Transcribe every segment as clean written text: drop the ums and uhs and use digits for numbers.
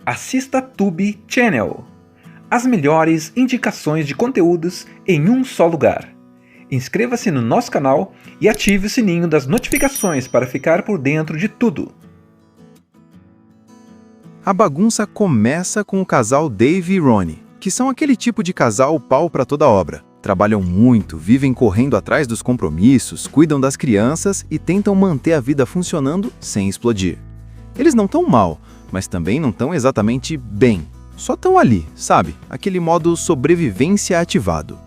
assista Tube Channel. As melhores indicações de conteúdos em um só lugar. Inscreva-se no nosso canal e ative o sininho das notificações para ficar por dentro de tudo. A bagunça começa com o casal Dave e Ronnie, que são aquele tipo de casal pau para toda obra. Trabalham muito, vivem correndo atrás dos compromissos, cuidam das crianças e tentam manter a vida funcionando sem explodir. Eles não estão mal, mas também não estão exatamente bem. Só estão ali, sabe? Aquele modo sobrevivência ativado.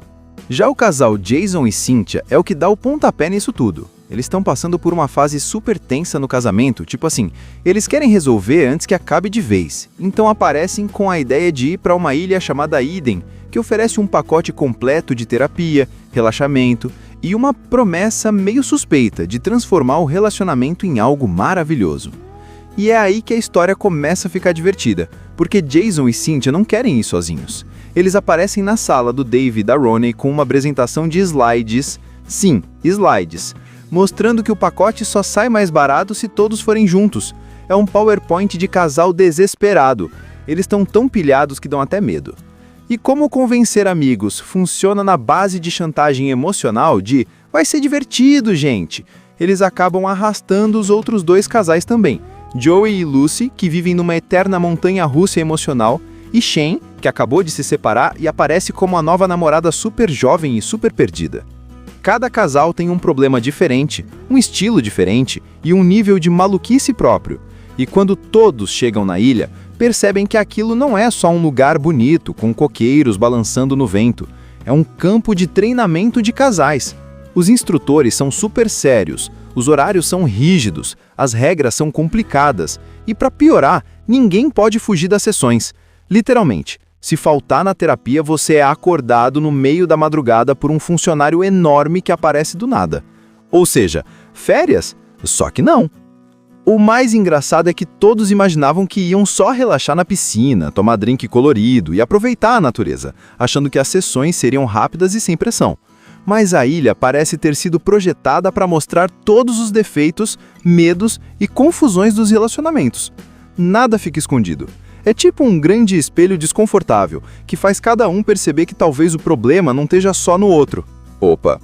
Já o casal Jason e Cynthia é o que dá o pontapé nisso tudo. Eles estão passando por uma fase super tensa no casamento, tipo assim, eles querem resolver antes que acabe de vez. Então aparecem com a ideia de ir para uma ilha chamada Eden, que oferece um pacote completo de terapia, relaxamento e uma promessa meio suspeita de transformar o relacionamento em algo maravilhoso. E é aí que a história começa a ficar divertida, porque Jason e Cynthia não querem ir sozinhos. Eles aparecem na sala do Dave e da Ronnie com uma apresentação de slides, sim, slides, mostrando que o pacote só sai mais barato se todos forem juntos. É um PowerPoint de casal desesperado. Eles estão tão pilhados que dão até medo. E como convencer amigos funciona na base de chantagem emocional de "vai ser divertido, gente", eles acabam arrastando os outros dois casais também. Joey e Lucy, que vivem numa eterna montanha-russa emocional, e Shane, que acabou de se separar e aparece como a nova namorada super jovem e super perdida. Cada casal tem um problema diferente, um estilo diferente e um nível de maluquice próprio. E quando todos chegam na ilha, percebem que aquilo não é só um lugar bonito, com coqueiros balançando no vento. É um campo de treinamento de casais. Os instrutores são super sérios, os horários são rígidos, as regras são complicadas e, para piorar, ninguém pode fugir das sessões. Literalmente, se faltar na terapia, você é acordado no meio da madrugada por um funcionário enorme que aparece do nada. Ou seja, férias? Só que não. O mais engraçado é que todos imaginavam que iam só relaxar na piscina, tomar drink colorido e aproveitar a natureza, achando que as sessões seriam rápidas e sem pressão. Mas a ilha parece ter sido projetada para mostrar todos os defeitos, medos e confusões dos relacionamentos. Nada fica escondido. É tipo um grande espelho desconfortável, que faz cada um perceber que talvez o problema não esteja só no outro. Opa!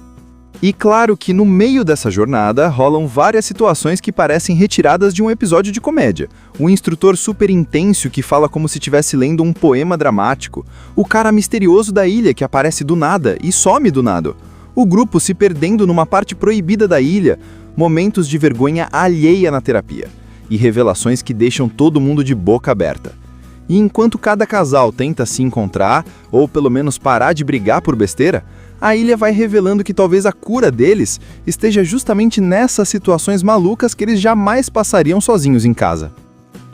E claro que no meio dessa jornada rolam várias situações que parecem retiradas de um episódio de comédia. O instrutor super intenso que fala como se estivesse lendo um poema dramático. O cara misterioso da ilha que aparece do nada e some do nada. O grupo se perdendo numa parte proibida da ilha. Momentos de vergonha alheia na terapia. E revelações que deixam todo mundo de boca aberta. E enquanto cada casal tenta se encontrar, ou pelo menos parar de brigar por besteira, a ilha vai revelando que talvez a cura deles esteja justamente nessas situações malucas que eles jamais passariam sozinhos em casa.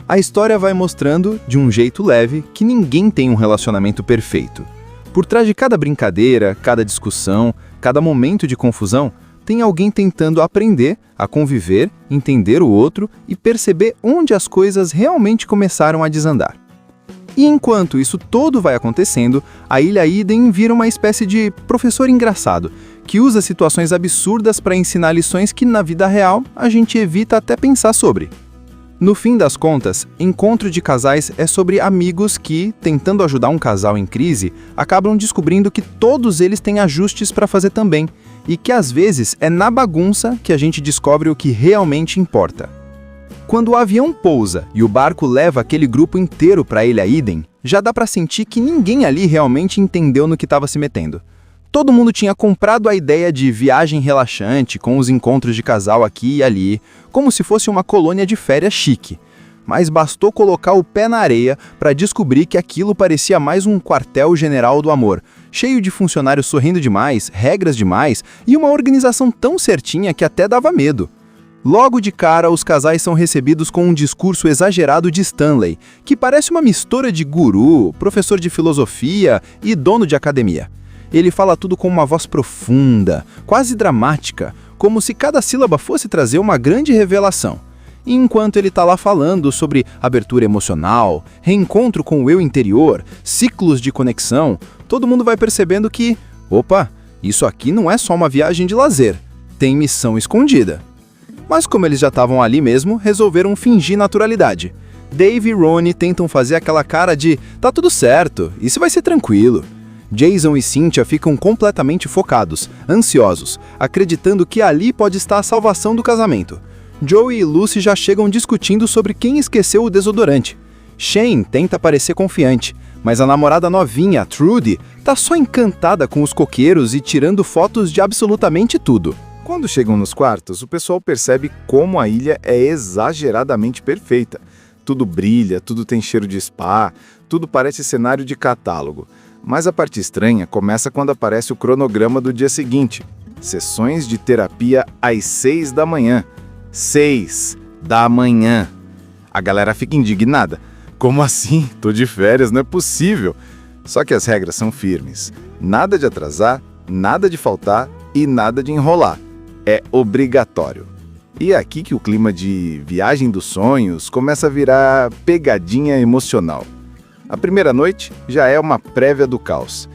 A história vai mostrando, de um jeito leve, que ninguém tem um relacionamento perfeito. Por trás de cada brincadeira, cada discussão, cada momento de confusão, tem alguém tentando aprender a conviver, entender o outro e perceber onde as coisas realmente começaram a desandar. E enquanto isso todo vai acontecendo, a Ilha Eden vira uma espécie de professor engraçado, que usa situações absurdas para ensinar lições que na vida real a gente evita até pensar sobre. No fim das contas, Encontro de Casais é sobre amigos que, tentando ajudar um casal em crise, acabam descobrindo que todos eles têm ajustes para fazer também, e que às vezes é na bagunça que a gente descobre o que realmente importa. Quando o avião pousa e o barco leva aquele grupo inteiro para a Ilha Eden, já dá para sentir que ninguém ali realmente entendeu no que estava se metendo. Todo mundo tinha comprado a ideia de viagem relaxante com os encontros de casal aqui e ali, como se fosse uma colônia de férias chique. Mas bastou colocar o pé na areia para descobrir que aquilo parecia mais um quartel-general do amor, cheio de funcionários sorrindo demais, regras demais e uma organização tão certinha que até dava medo. Logo de cara, os casais são recebidos com um discurso exagerado de Stanley, que parece uma mistura de guru, professor de filosofia e dono de academia. Ele fala tudo com uma voz profunda, quase dramática, como se cada sílaba fosse trazer uma grande revelação. E enquanto ele está lá falando sobre abertura emocional, reencontro com o eu interior, ciclos de conexão, todo mundo vai percebendo que, opa, isso aqui não é só uma viagem de lazer, tem missão escondida. Mas como eles já estavam ali mesmo, resolveram fingir naturalidade. Dave e Ronnie tentam fazer aquela cara de "tá tudo certo, isso vai ser tranquilo". Jason e Cynthia ficam completamente focados, ansiosos, acreditando que ali pode estar a salvação do casamento. Joey e Lucy já chegam discutindo sobre quem esqueceu o desodorante. Shane tenta parecer confiante, mas a namorada novinha, Trudy, tá só encantada com os coqueiros e tirando fotos de absolutamente tudo. Quando chegam nos quartos, o pessoal percebe como a ilha é exageradamente perfeita. Tudo brilha, tudo tem cheiro de spa, tudo parece cenário de catálogo. Mas a parte estranha começa quando aparece o cronograma do dia seguinte. Sessões de terapia às 6 da manhã. 6 da manhã. A galera fica indignada. Como assim? Tô de férias, não é possível. Só que as regras são firmes. Nada de atrasar, nada de faltar e nada de enrolar. É obrigatório. E é aqui que o clima de viagem dos sonhos começa a virar pegadinha emocional. A primeira noite já é uma prévia do caos.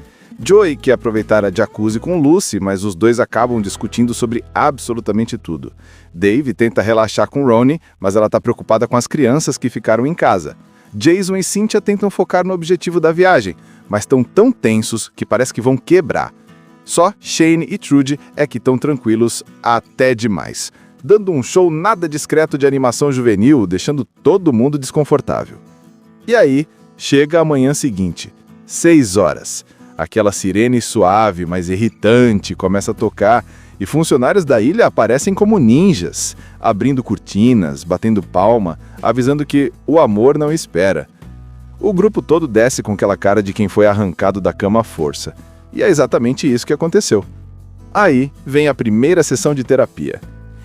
Joey quer aproveitar a jacuzzi com Lucy, mas os dois acabam discutindo sobre absolutamente tudo. Dave tenta relaxar com Ronnie, mas ela está preocupada com as crianças que ficaram em casa. Jason e Cynthia tentam focar no objetivo da viagem, mas estão tão tensos que parece que vão quebrar. Só Shane e Trudy é que estão tranquilos até demais, dando um show nada discreto de animação juvenil, deixando todo mundo desconfortável. E aí, chega a manhã seguinte, 6 horas. Aquela sirene suave, mas irritante, começa a tocar e funcionários da ilha aparecem como ninjas, abrindo cortinas, batendo palma, avisando que o amor não espera. O grupo todo desce com aquela cara de quem foi arrancado da cama à força. E é exatamente isso que aconteceu. Aí vem a primeira sessão de terapia.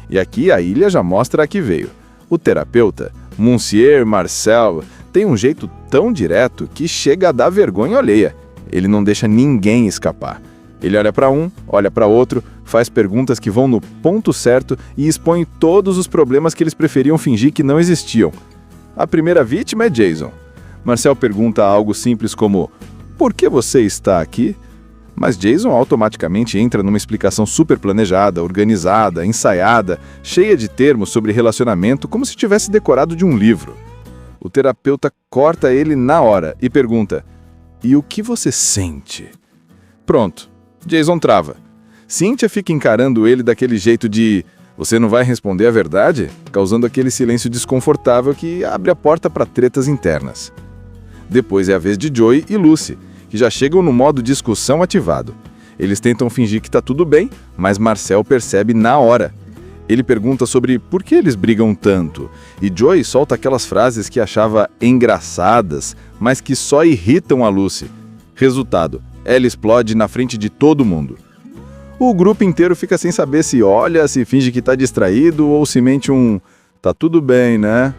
E aqui a ilha já mostra a que veio. O terapeuta, Monsieur Marcel, tem um jeito tão direto que chega a dar vergonha alheia. Ele não deixa ninguém escapar. Ele olha para um, olha para outro, faz perguntas que vão no ponto certo e expõe todos os problemas que eles preferiam fingir que não existiam. A primeira vítima é Jason. Marcel pergunta algo simples como: "Por que você está aqui?" Mas Jason automaticamente entra numa explicação super planejada, organizada, ensaiada, cheia de termos sobre relacionamento, como se tivesse decorado de um livro. O terapeuta corta ele na hora e pergunta: "E o que você sente?" Pronto, Jason trava. Cynthia fica encarando ele daquele jeito de "você não vai responder a verdade?", causando aquele silêncio desconfortável que abre a porta para tretas internas. Depois é a vez de Joey e Lucy, que já chegam no modo discussão ativado. Eles tentam fingir que tá tudo bem, mas Marcel percebe na hora. Ele pergunta sobre por que eles brigam tanto, e Joey solta aquelas frases que achava engraçadas, mas que só irritam a Lucy. Resultado, ela explode na frente de todo mundo. O grupo inteiro fica sem saber se olha, se finge que tá distraído ou se mente um "tá tudo bem, né?".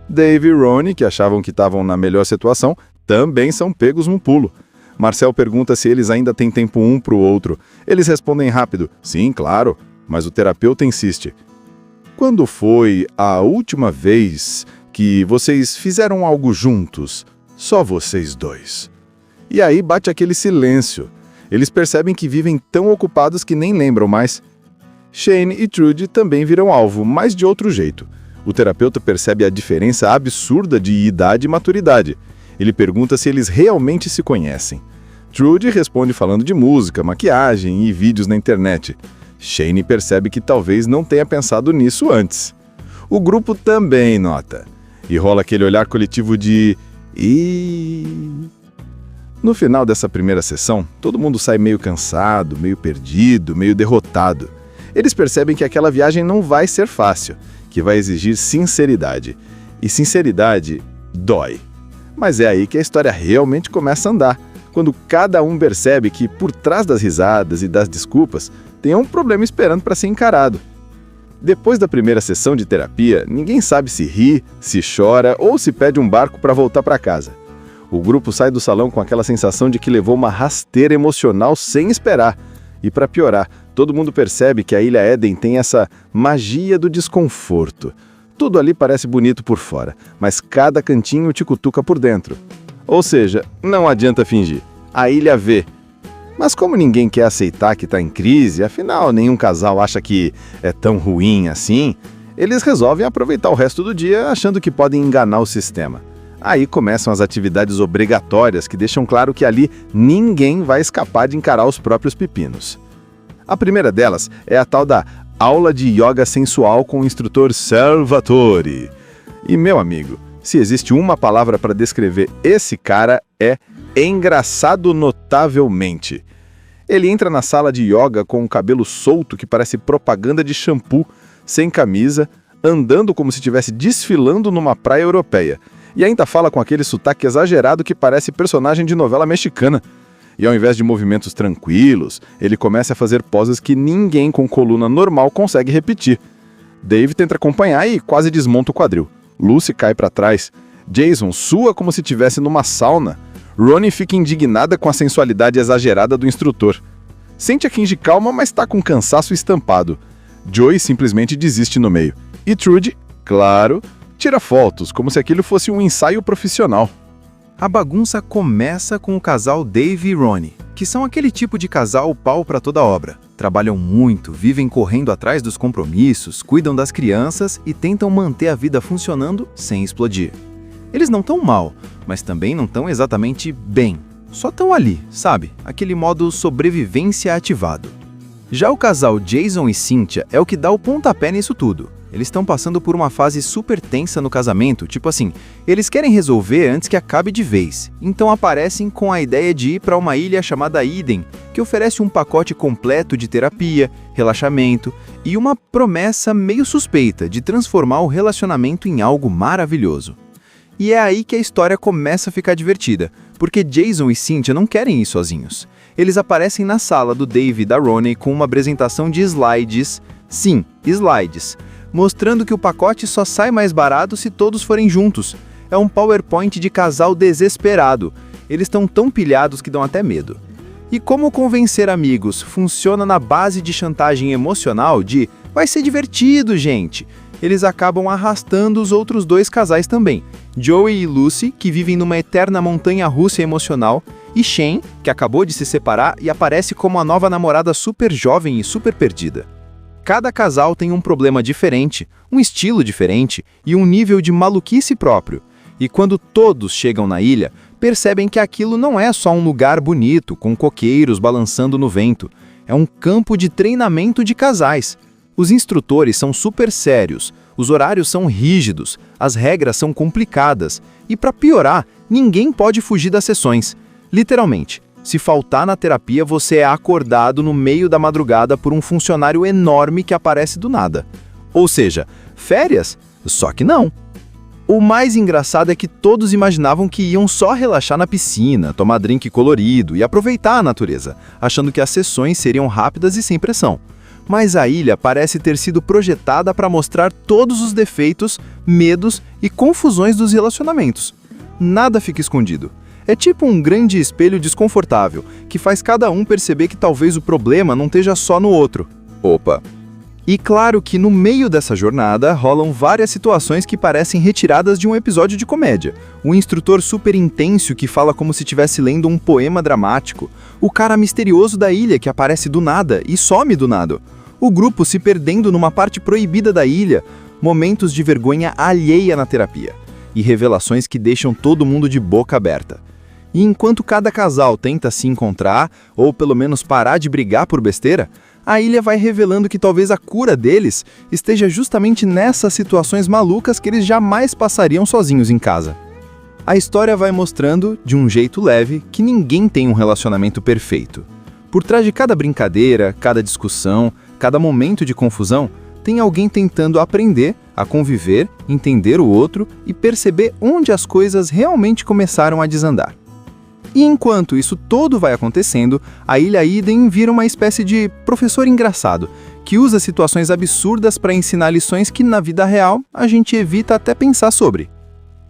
Dave e Ronnie, que achavam que estavam na melhor situação, também são pegos no pulo. Marcel pergunta se eles ainda têm tempo um pro outro. Eles respondem rápido: "Sim, claro", mas o terapeuta insiste: "Quando foi a última vez que vocês fizeram algo juntos? Só vocês dois?" E aí bate aquele silêncio. Eles percebem que vivem tão ocupados que nem lembram mais. Shane e Trudy também viram alvo, mas de outro jeito. O terapeuta percebe a diferença absurda de idade e maturidade. Ele pergunta se eles realmente se conhecem. Trudy responde falando de música, maquiagem e vídeos na internet. Shane percebe que talvez não tenha pensado nisso antes. O grupo também nota. E rola aquele olhar coletivo de No final dessa primeira sessão, todo mundo sai meio cansado, meio perdido, meio derrotado. Eles percebem que aquela viagem não vai ser fácil, que vai exigir sinceridade. E sinceridade dói. Mas é aí que a história realmente começa a andar, quando cada um percebe que por trás das risadas e das desculpas tem um problema esperando para ser encarado. Depois da primeira sessão de terapia, ninguém sabe se ri, se chora ou se pede um barco para voltar para casa. O grupo sai do salão com aquela sensação de que levou uma rasteira emocional sem esperar. E para piorar, todo mundo percebe que a Ilha Éden tem essa magia do desconforto. Tudo ali parece bonito por fora, mas cada cantinho te cutuca por dentro. Ou seja, não adianta fingir. A ilha vê. Mas como ninguém quer aceitar que está em crise, afinal nenhum casal acha que é tão ruim assim, Eles resolvem aproveitar o resto do dia achando que podem enganar o sistema. Aí começam as atividades obrigatórias que deixam claro que ali ninguém vai escapar de encarar os próprios pepinos. A primeira delas é a tal da aula de yoga sensual com o instrutor Salvatore. E, meu amigo, se existe uma palavra para descrever esse cara é engraçado notavelmente. Ele entra na sala de yoga com um cabelo solto que parece propaganda de shampoo, sem camisa, andando como se estivesse desfilando numa praia europeia. E ainda fala com aquele sotaque exagerado que parece personagem de novela mexicana. E ao invés de movimentos tranquilos, ele começa a fazer poses que ninguém com coluna normal consegue repetir. Dave tenta acompanhar e quase desmonta o quadril. Lucy cai para trás. Jason sua como se estivesse numa sauna. Ronnie fica indignada com a sensualidade exagerada do instrutor. Sente Kinji calma, mas está com cansaço estampado. Joey simplesmente desiste no meio. E Trudy, claro, tira fotos, como se aquilo fosse um ensaio profissional. A bagunça começa com o casal Dave e Ronnie, que são aquele tipo de casal pau para toda obra. Trabalham muito, vivem correndo atrás dos compromissos, cuidam das crianças e tentam manter a vida funcionando sem explodir. Eles não estão mal, mas também não estão exatamente bem. Só estão ali, sabe? Aquele modo sobrevivência ativado. Já o casal Jason e Cynthia é o que dá o pontapé nisso tudo. Eles estão passando por uma fase super tensa no casamento, tipo assim, eles querem resolver antes que acabe de vez. Então aparecem com a ideia de ir para uma ilha chamada Eden, que oferece um pacote completo de terapia, relaxamento e uma promessa meio suspeita de transformar o relacionamento em algo maravilhoso. E é aí que a história começa a ficar divertida, porque Jason e Cynthia não querem ir sozinhos. Eles aparecem na sala do Dave e da Ronnie com uma apresentação de slides, sim, slides, mostrando que o pacote só sai mais barato se todos forem juntos. É um PowerPoint de casal desesperado. Eles estão tão pilhados que dão até medo. E como convencer amigos funciona na base de chantagem emocional de "vai ser divertido, gente", eles acabam arrastando os outros dois casais também. Joey e Lucy, que vivem numa eterna montanha-russa emocional, e Shane, que acabou de se separar e aparece como a nova namorada super jovem e super perdida. Cada casal tem um problema diferente, um estilo diferente e um nível de maluquice próprio. E quando todos chegam na ilha, percebem que aquilo não é só um lugar bonito, com coqueiros balançando no vento. É um campo de treinamento de casais. Os instrutores são super sérios, os horários são rígidos, as regras são complicadas. E para piorar, ninguém pode fugir das sessões. Literalmente. Se faltar na terapia, você é acordado no meio da madrugada por um funcionário enorme que aparece do nada. Ou seja, férias? Só que não. O mais engraçado é que todos imaginavam que iam só relaxar na piscina, tomar drink colorido e aproveitar a natureza, achando que as sessões seriam rápidas e sem pressão. Mas a ilha parece ter sido projetada para mostrar todos os defeitos, medos e confusões dos relacionamentos. Nada fica escondido. É tipo um grande espelho desconfortável, que faz cada um perceber que talvez o problema não esteja só no outro. Opa! E claro que no meio dessa jornada rolam várias situações que parecem retiradas de um episódio de comédia. O instrutor super intenso que fala como se estivesse lendo um poema dramático. O cara misterioso da ilha que aparece do nada e some do nada. O grupo se perdendo numa parte proibida da ilha. Momentos de vergonha alheia na terapia. E revelações que deixam todo mundo de boca aberta. E enquanto cada casal tenta se encontrar, ou pelo menos parar de brigar por besteira, a ilha vai revelando que talvez a cura deles esteja justamente nessas situações malucas que eles jamais passariam sozinhos em casa. A história vai mostrando, de um jeito leve, que ninguém tem um relacionamento perfeito. Por trás de cada brincadeira, cada discussão, cada momento de confusão, tem alguém tentando aprender a conviver, entender o outro e perceber onde as coisas realmente começaram a desandar. E enquanto isso todo vai acontecendo, a Ilha Eden vira uma espécie de professor engraçado, que usa situações absurdas para ensinar lições que na vida real a gente evita até pensar sobre.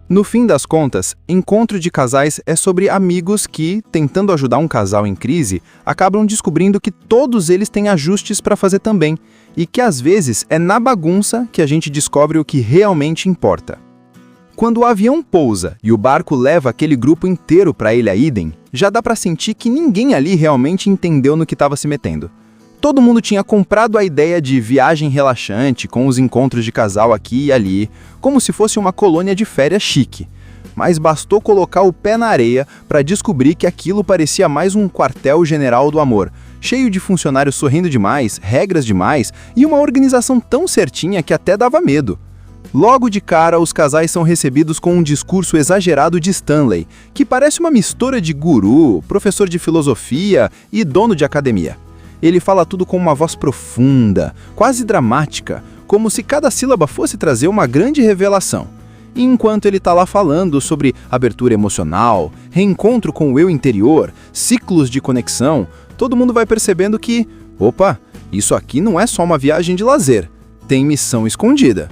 No fim das contas, Encontro de Casais é sobre amigos que, tentando ajudar um casal em crise, acabam descobrindo que todos eles têm ajustes para fazer também, e que às vezes é na bagunça que a gente descobre o que realmente importa. Quando o avião pousa e o barco leva aquele grupo inteiro para a Ilha Eden, já dá para sentir que ninguém ali realmente entendeu no que estava se metendo. Todo mundo tinha comprado a ideia de viagem relaxante com os encontros de casal aqui e ali, como se fosse uma colônia de férias chique. Mas bastou colocar o pé na areia para descobrir que aquilo parecia mais um quartel-general do amor, cheio de funcionários sorrindo demais, regras demais e uma organização tão certinha que até dava medo. Logo de cara, os casais são recebidos com um discurso exagerado de Stanley, que parece uma mistura de guru, professor de filosofia e dono de academia. Ele fala tudo com uma voz profunda, quase dramática, como se cada sílaba fosse trazer uma grande revelação. E enquanto ele está lá falando sobre abertura emocional, reencontro com o eu interior, ciclos de conexão, todo mundo vai percebendo que, opa, isso aqui não é só uma viagem de lazer, tem missão escondida.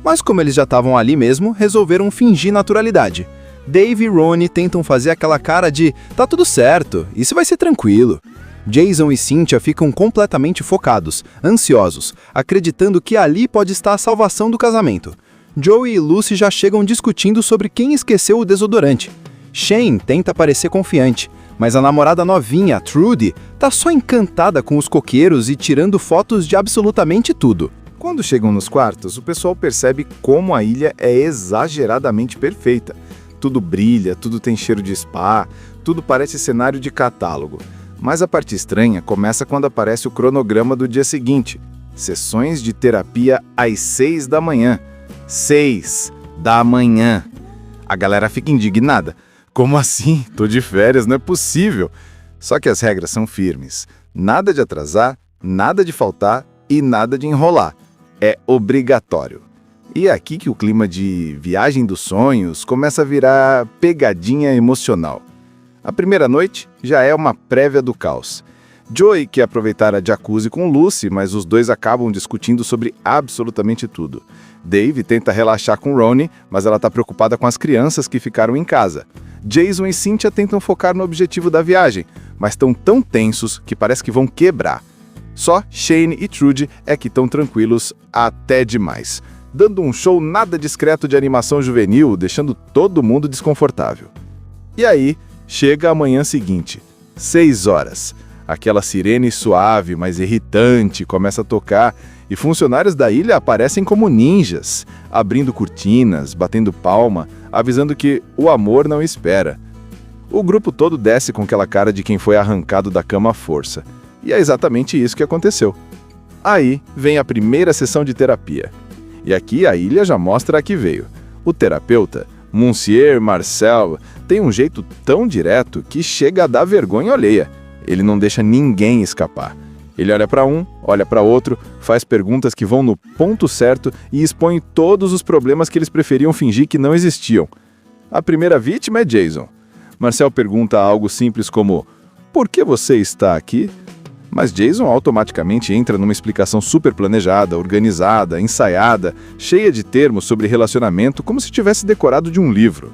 Mas como eles já estavam ali mesmo, resolveram fingir naturalidade. Dave e Ronnie tentam fazer aquela cara de tá tudo certo, isso vai ser tranquilo. Jason e Cynthia ficam completamente focados, ansiosos, acreditando que ali pode estar a salvação do casamento. Joey e Lucy já chegam discutindo sobre quem esqueceu o desodorante. Shane tenta parecer confiante, mas a namorada novinha, Trudy, tá só encantada com os coqueiros e tirando fotos de absolutamente tudo. Quando chegam nos quartos, o pessoal percebe como a ilha é exageradamente perfeita. Tudo brilha, tudo tem cheiro de spa, tudo parece cenário de catálogo. Mas a parte estranha começa quando aparece o cronograma do dia seguinte. Sessões de terapia às 6 da manhã. 6 da manhã. A galera fica indignada. Como assim? Tô de férias, não é possível. Só que as regras são firmes. Nada de atrasar, nada de faltar e nada de enrolar. É obrigatório. E é aqui que o clima de viagem dos sonhos começa a virar pegadinha emocional. A primeira noite já é uma prévia do caos. Joey quer aproveitar a jacuzzi com Lucy, mas os dois acabam discutindo sobre absolutamente tudo. Dave tenta relaxar com Ronnie, mas ela está preocupada com as crianças que ficaram em casa. Jason e Cynthia tentam focar no objetivo da viagem, mas estão tão tensos que parece que vão quebrar. Só Shane e Trudy é que estão tranquilos até demais, dando um show nada discreto de animação juvenil, deixando todo mundo desconfortável. E aí, chega a manhã seguinte, 6 horas. Aquela sirene suave, mas irritante, começa a tocar e funcionários da ilha aparecem como ninjas, abrindo cortinas, batendo palma, avisando que o amor não espera. O grupo todo desce com aquela cara de quem foi arrancado da cama à força. E é exatamente isso que aconteceu. Aí vem a primeira sessão de terapia. E aqui a ilha já mostra a que veio. O terapeuta, Monsieur Marcel, tem um jeito tão direto que chega a dar vergonha alheia. Ele não deixa ninguém escapar. Ele olha para um, olha para outro, faz perguntas que vão no ponto certo e expõe todos os problemas que eles preferiam fingir que não existiam. A primeira vítima é Jason. Marcel pergunta algo simples como: "Por que você está aqui?" Mas Jason automaticamente entra numa explicação super planejada, organizada, ensaiada, cheia de termos sobre relacionamento, como se tivesse decorado de um livro.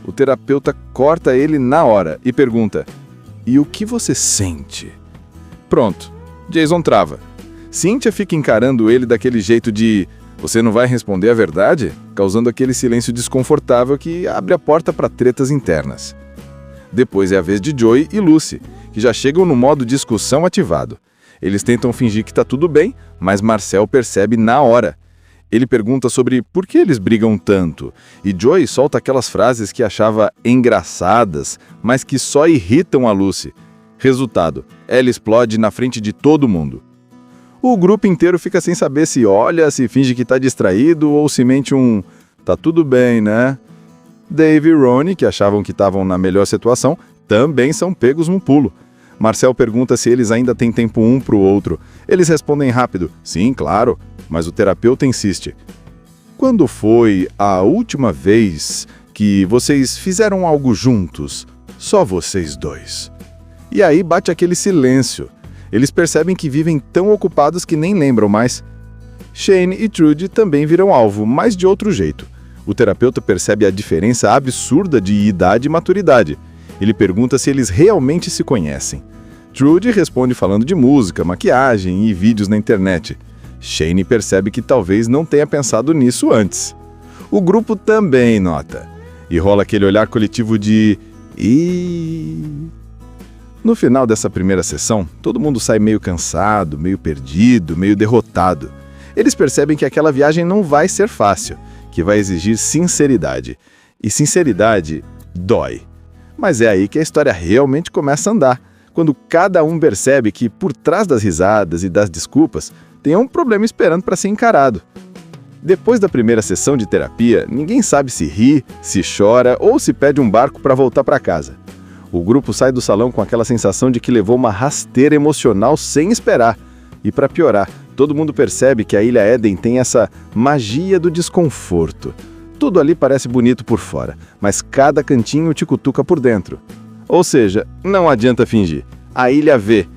O terapeuta corta ele na hora e pergunta: "E o que você sente?" Pronto, Jason trava. Cynthia fica encarando ele daquele jeito de "você não vai responder a verdade?", causando aquele silêncio desconfortável que abre a porta para tretas internas. Depois é a vez de Joey e Lucy, que já chegam no modo discussão ativado. Eles tentam fingir que tá tudo bem, mas Marcel percebe na hora. Ele pergunta sobre por que eles brigam tanto, e Joey solta aquelas frases que achava engraçadas, mas que só irritam a Lucy. Resultado, ela explode na frente de todo mundo. O grupo inteiro fica sem saber se olha, se finge que tá distraído ou se mente um "tá tudo bem, né?". Dave e Ronnie, que achavam que estavam na melhor situação, também são pegos num pulo. Marcel pergunta se eles ainda têm tempo um pro outro. Eles respondem rápido: "Sim, claro", mas o terapeuta insiste: "Quando foi a última vez que vocês fizeram algo juntos? Só vocês dois." E aí bate aquele silêncio. Eles percebem que vivem tão ocupados que nem lembram mais. Shane e Trudy também viram alvo, mas de outro jeito. O terapeuta percebe a diferença absurda de idade e maturidade. Ele pergunta se eles realmente se conhecem. Trudy responde falando de música, maquiagem e vídeos na internet. Shane percebe que talvez não tenha pensado nisso antes. O grupo também nota. E rola aquele olhar coletivo de "Ih". No final dessa primeira sessão, todo mundo sai meio cansado, meio perdido, meio derrotado. Eles percebem que aquela viagem não vai ser fácil, que vai exigir sinceridade. E sinceridade dói. Mas é aí que a história realmente começa a andar, quando cada um percebe que por trás das risadas e das desculpas tem um problema esperando para ser encarado. Depois da primeira sessão de terapia, ninguém sabe se ri, se chora ou se pede um barco para voltar para casa. O grupo sai do salão com aquela sensação de que levou uma rasteira emocional sem esperar. E para piorar, todo mundo percebe que a Ilha Éden tem essa magia do desconforto. Tudo ali parece bonito por fora, mas cada cantinho te cutuca por dentro. Ou seja, não adianta fingir. A ilha vê.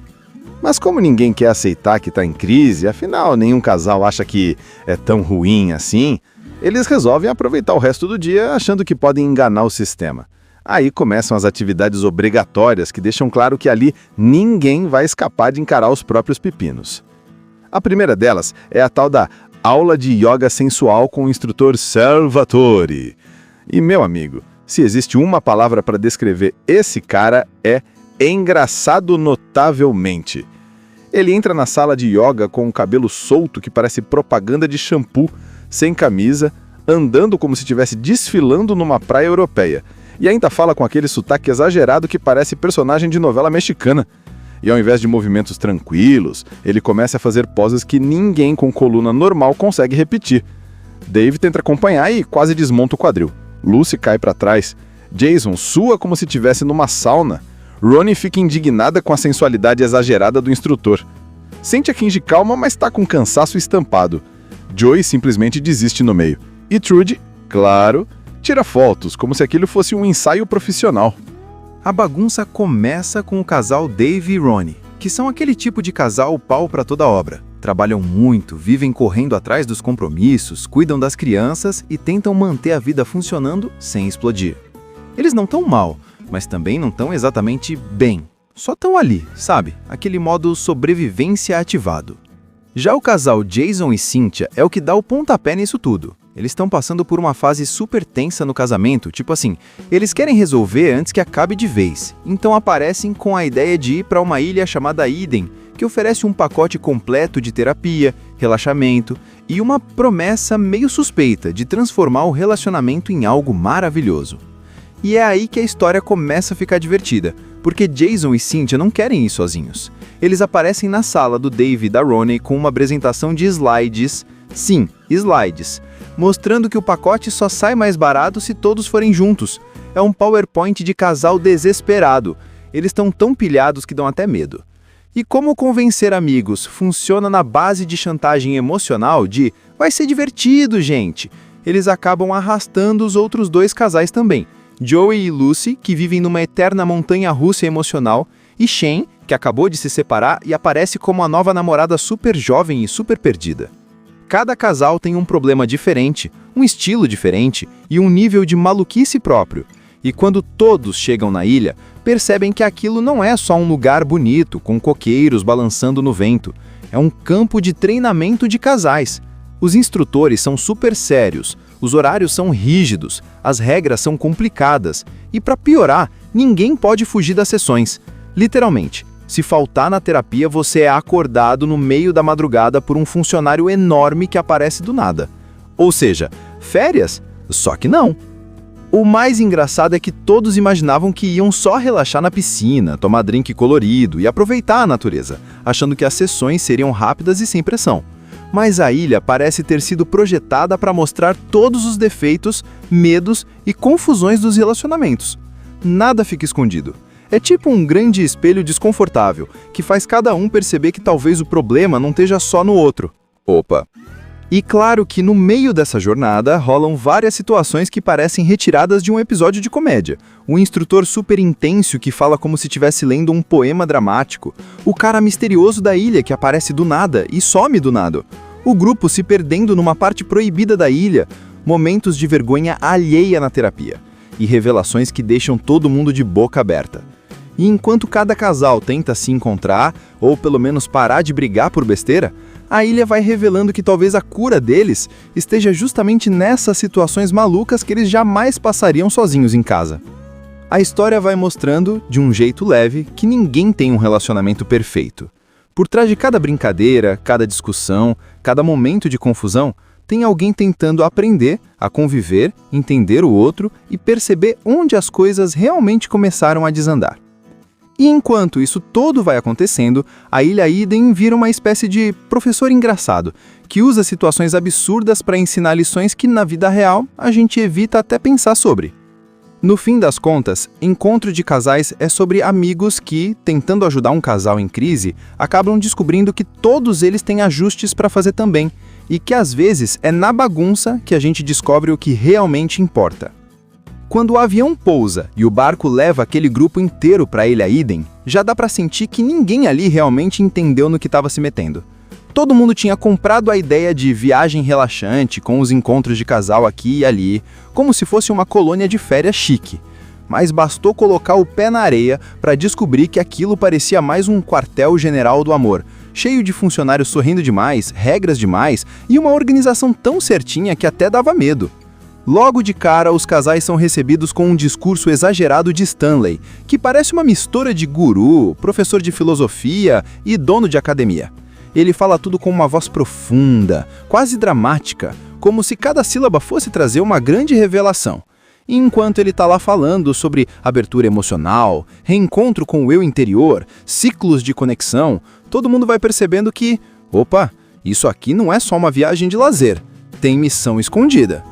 Mas como ninguém quer aceitar que está em crise, afinal nenhum casal acha que é tão ruim assim, eles resolvem aproveitar o resto do dia achando que podem enganar o sistema. Aí começam as atividades obrigatórias que deixam claro que ali ninguém vai escapar de encarar os próprios pepinos. A primeira delas é a tal da aula de yoga sensual com o instrutor Salvatore. E, meu amigo, se existe uma palavra para descrever esse cara, é engraçado notavelmente. Ele entra na sala de yoga com um cabelo solto que parece propaganda de shampoo, sem camisa, andando como se estivesse desfilando numa praia europeia. E ainda fala com aquele sotaque exagerado que parece personagem de novela mexicana. E ao invés de movimentos tranquilos, ele começa a fazer poses que ninguém com coluna normal consegue repetir. Dave tenta acompanhar e quase desmonta o quadril. Lucy cai para trás. Jason sua como se estivesse numa sauna. Ronnie fica indignada com a sensualidade exagerada do instrutor. Sente a Kinji calma, mas está com cansaço estampado. Joey simplesmente desiste no meio. E Trudy, claro, tira fotos, como se aquilo fosse um ensaio profissional. A bagunça começa com o casal Dave e Ronnie, que são aquele tipo de casal pau para toda obra. Trabalham muito, vivem correndo atrás dos compromissos, cuidam das crianças e tentam manter a vida funcionando sem explodir. Eles não estão mal, mas também não estão exatamente bem. Só estão ali, sabe? Aquele modo sobrevivência ativado. Já o casal Jason e Cynthia é o que dá o pontapé nisso tudo. Eles estão passando por uma fase super tensa no casamento, tipo assim, eles querem resolver antes que acabe de vez. Então aparecem com a ideia de ir para uma ilha chamada Eden, que oferece um pacote completo de terapia, relaxamento e uma promessa meio suspeita de transformar o relacionamento em algo maravilhoso. E é aí que a história começa a ficar divertida, porque Jason e Cynthia não querem ir sozinhos. Eles aparecem na sala do Dave e da Ronnie com uma apresentação de slides, sim, slides, mostrando que o pacote só sai mais barato se todos forem juntos. É um PowerPoint de casal desesperado. Eles estão tão pilhados que dão até medo. E como convencer amigos funciona na base de chantagem emocional de "vai ser divertido, gente", eles acabam arrastando os outros dois casais também. Joey e Lucy, que vivem numa eterna montanha-russa emocional, e Shane, que acabou de se separar e aparece como a nova namorada super jovem e super perdida. Cada casal tem um problema diferente, um estilo diferente e um nível de maluquice próprio. E quando todos chegam na ilha, percebem que aquilo não é só um lugar bonito, com coqueiros balançando no vento. É um campo de treinamento de casais. Os instrutores são super sérios, os horários são rígidos, as regras são complicadas e, para piorar, ninguém pode fugir das sessões. Literalmente, se faltar na terapia, você é acordado no meio da madrugada por um funcionário enorme que aparece do nada. Ou seja, férias? Só que não. O mais engraçado é que todos imaginavam que iam só relaxar na piscina, tomar drink colorido e aproveitar a natureza, achando que as sessões seriam rápidas e sem pressão. Mas a ilha parece ter sido projetada para mostrar todos os defeitos, medos e confusões dos relacionamentos. Nada fica escondido. É tipo um grande espelho desconfortável, que faz cada um perceber que talvez o problema não esteja só no outro. Opa! E claro que no meio dessa jornada rolam várias situações que parecem retiradas de um episódio de comédia. O instrutor super intenso que fala como se estivesse lendo um poema dramático. O cara misterioso da ilha que aparece do nada e some do nada. O grupo se perdendo numa parte proibida da ilha. Momentos de vergonha alheia na terapia. E revelações que deixam todo mundo de boca aberta. E enquanto cada casal tenta se encontrar, ou pelo menos parar de brigar por besteira, a ilha vai revelando que talvez a cura deles esteja justamente nessas situações malucas que eles jamais passariam sozinhos em casa. A história vai mostrando, de um jeito leve, que ninguém tem um relacionamento perfeito. Por trás de cada brincadeira, cada discussão, cada momento de confusão, tem alguém tentando aprender a conviver, entender o outro e perceber onde as coisas realmente começaram a desandar. E enquanto isso todo vai acontecendo, a Ilha Eden vira uma espécie de professor engraçado, que usa situações absurdas para ensinar lições que na vida real a gente evita até pensar sobre. No fim das contas, Encontro de Casais é sobre amigos que, tentando ajudar um casal em crise, acabam descobrindo que todos eles têm ajustes para fazer também, e que às vezes é na bagunça que a gente descobre o que realmente importa. Quando o avião pousa e o barco leva aquele grupo inteiro para a Ilha Eden, já dá para sentir que ninguém ali realmente entendeu no que estava se metendo. Todo mundo tinha comprado a ideia de viagem relaxante com os encontros de casal aqui e ali, como se fosse uma colônia de férias chique. Mas bastou colocar o pé na areia para descobrir que aquilo parecia mais um quartel-general do amor, cheio de funcionários sorrindo demais, regras demais e uma organização tão certinha que até dava medo. Logo de cara, os casais são recebidos com um discurso exagerado de Stanley, que parece uma mistura de guru, professor de filosofia e dono de academia. Ele fala tudo com uma voz profunda, quase dramática, como se cada sílaba fosse trazer uma grande revelação. E enquanto ele está lá falando sobre abertura emocional, reencontro com o eu interior, ciclos de conexão, todo mundo vai percebendo que, opa, isso aqui não é só uma viagem de lazer, tem missão escondida.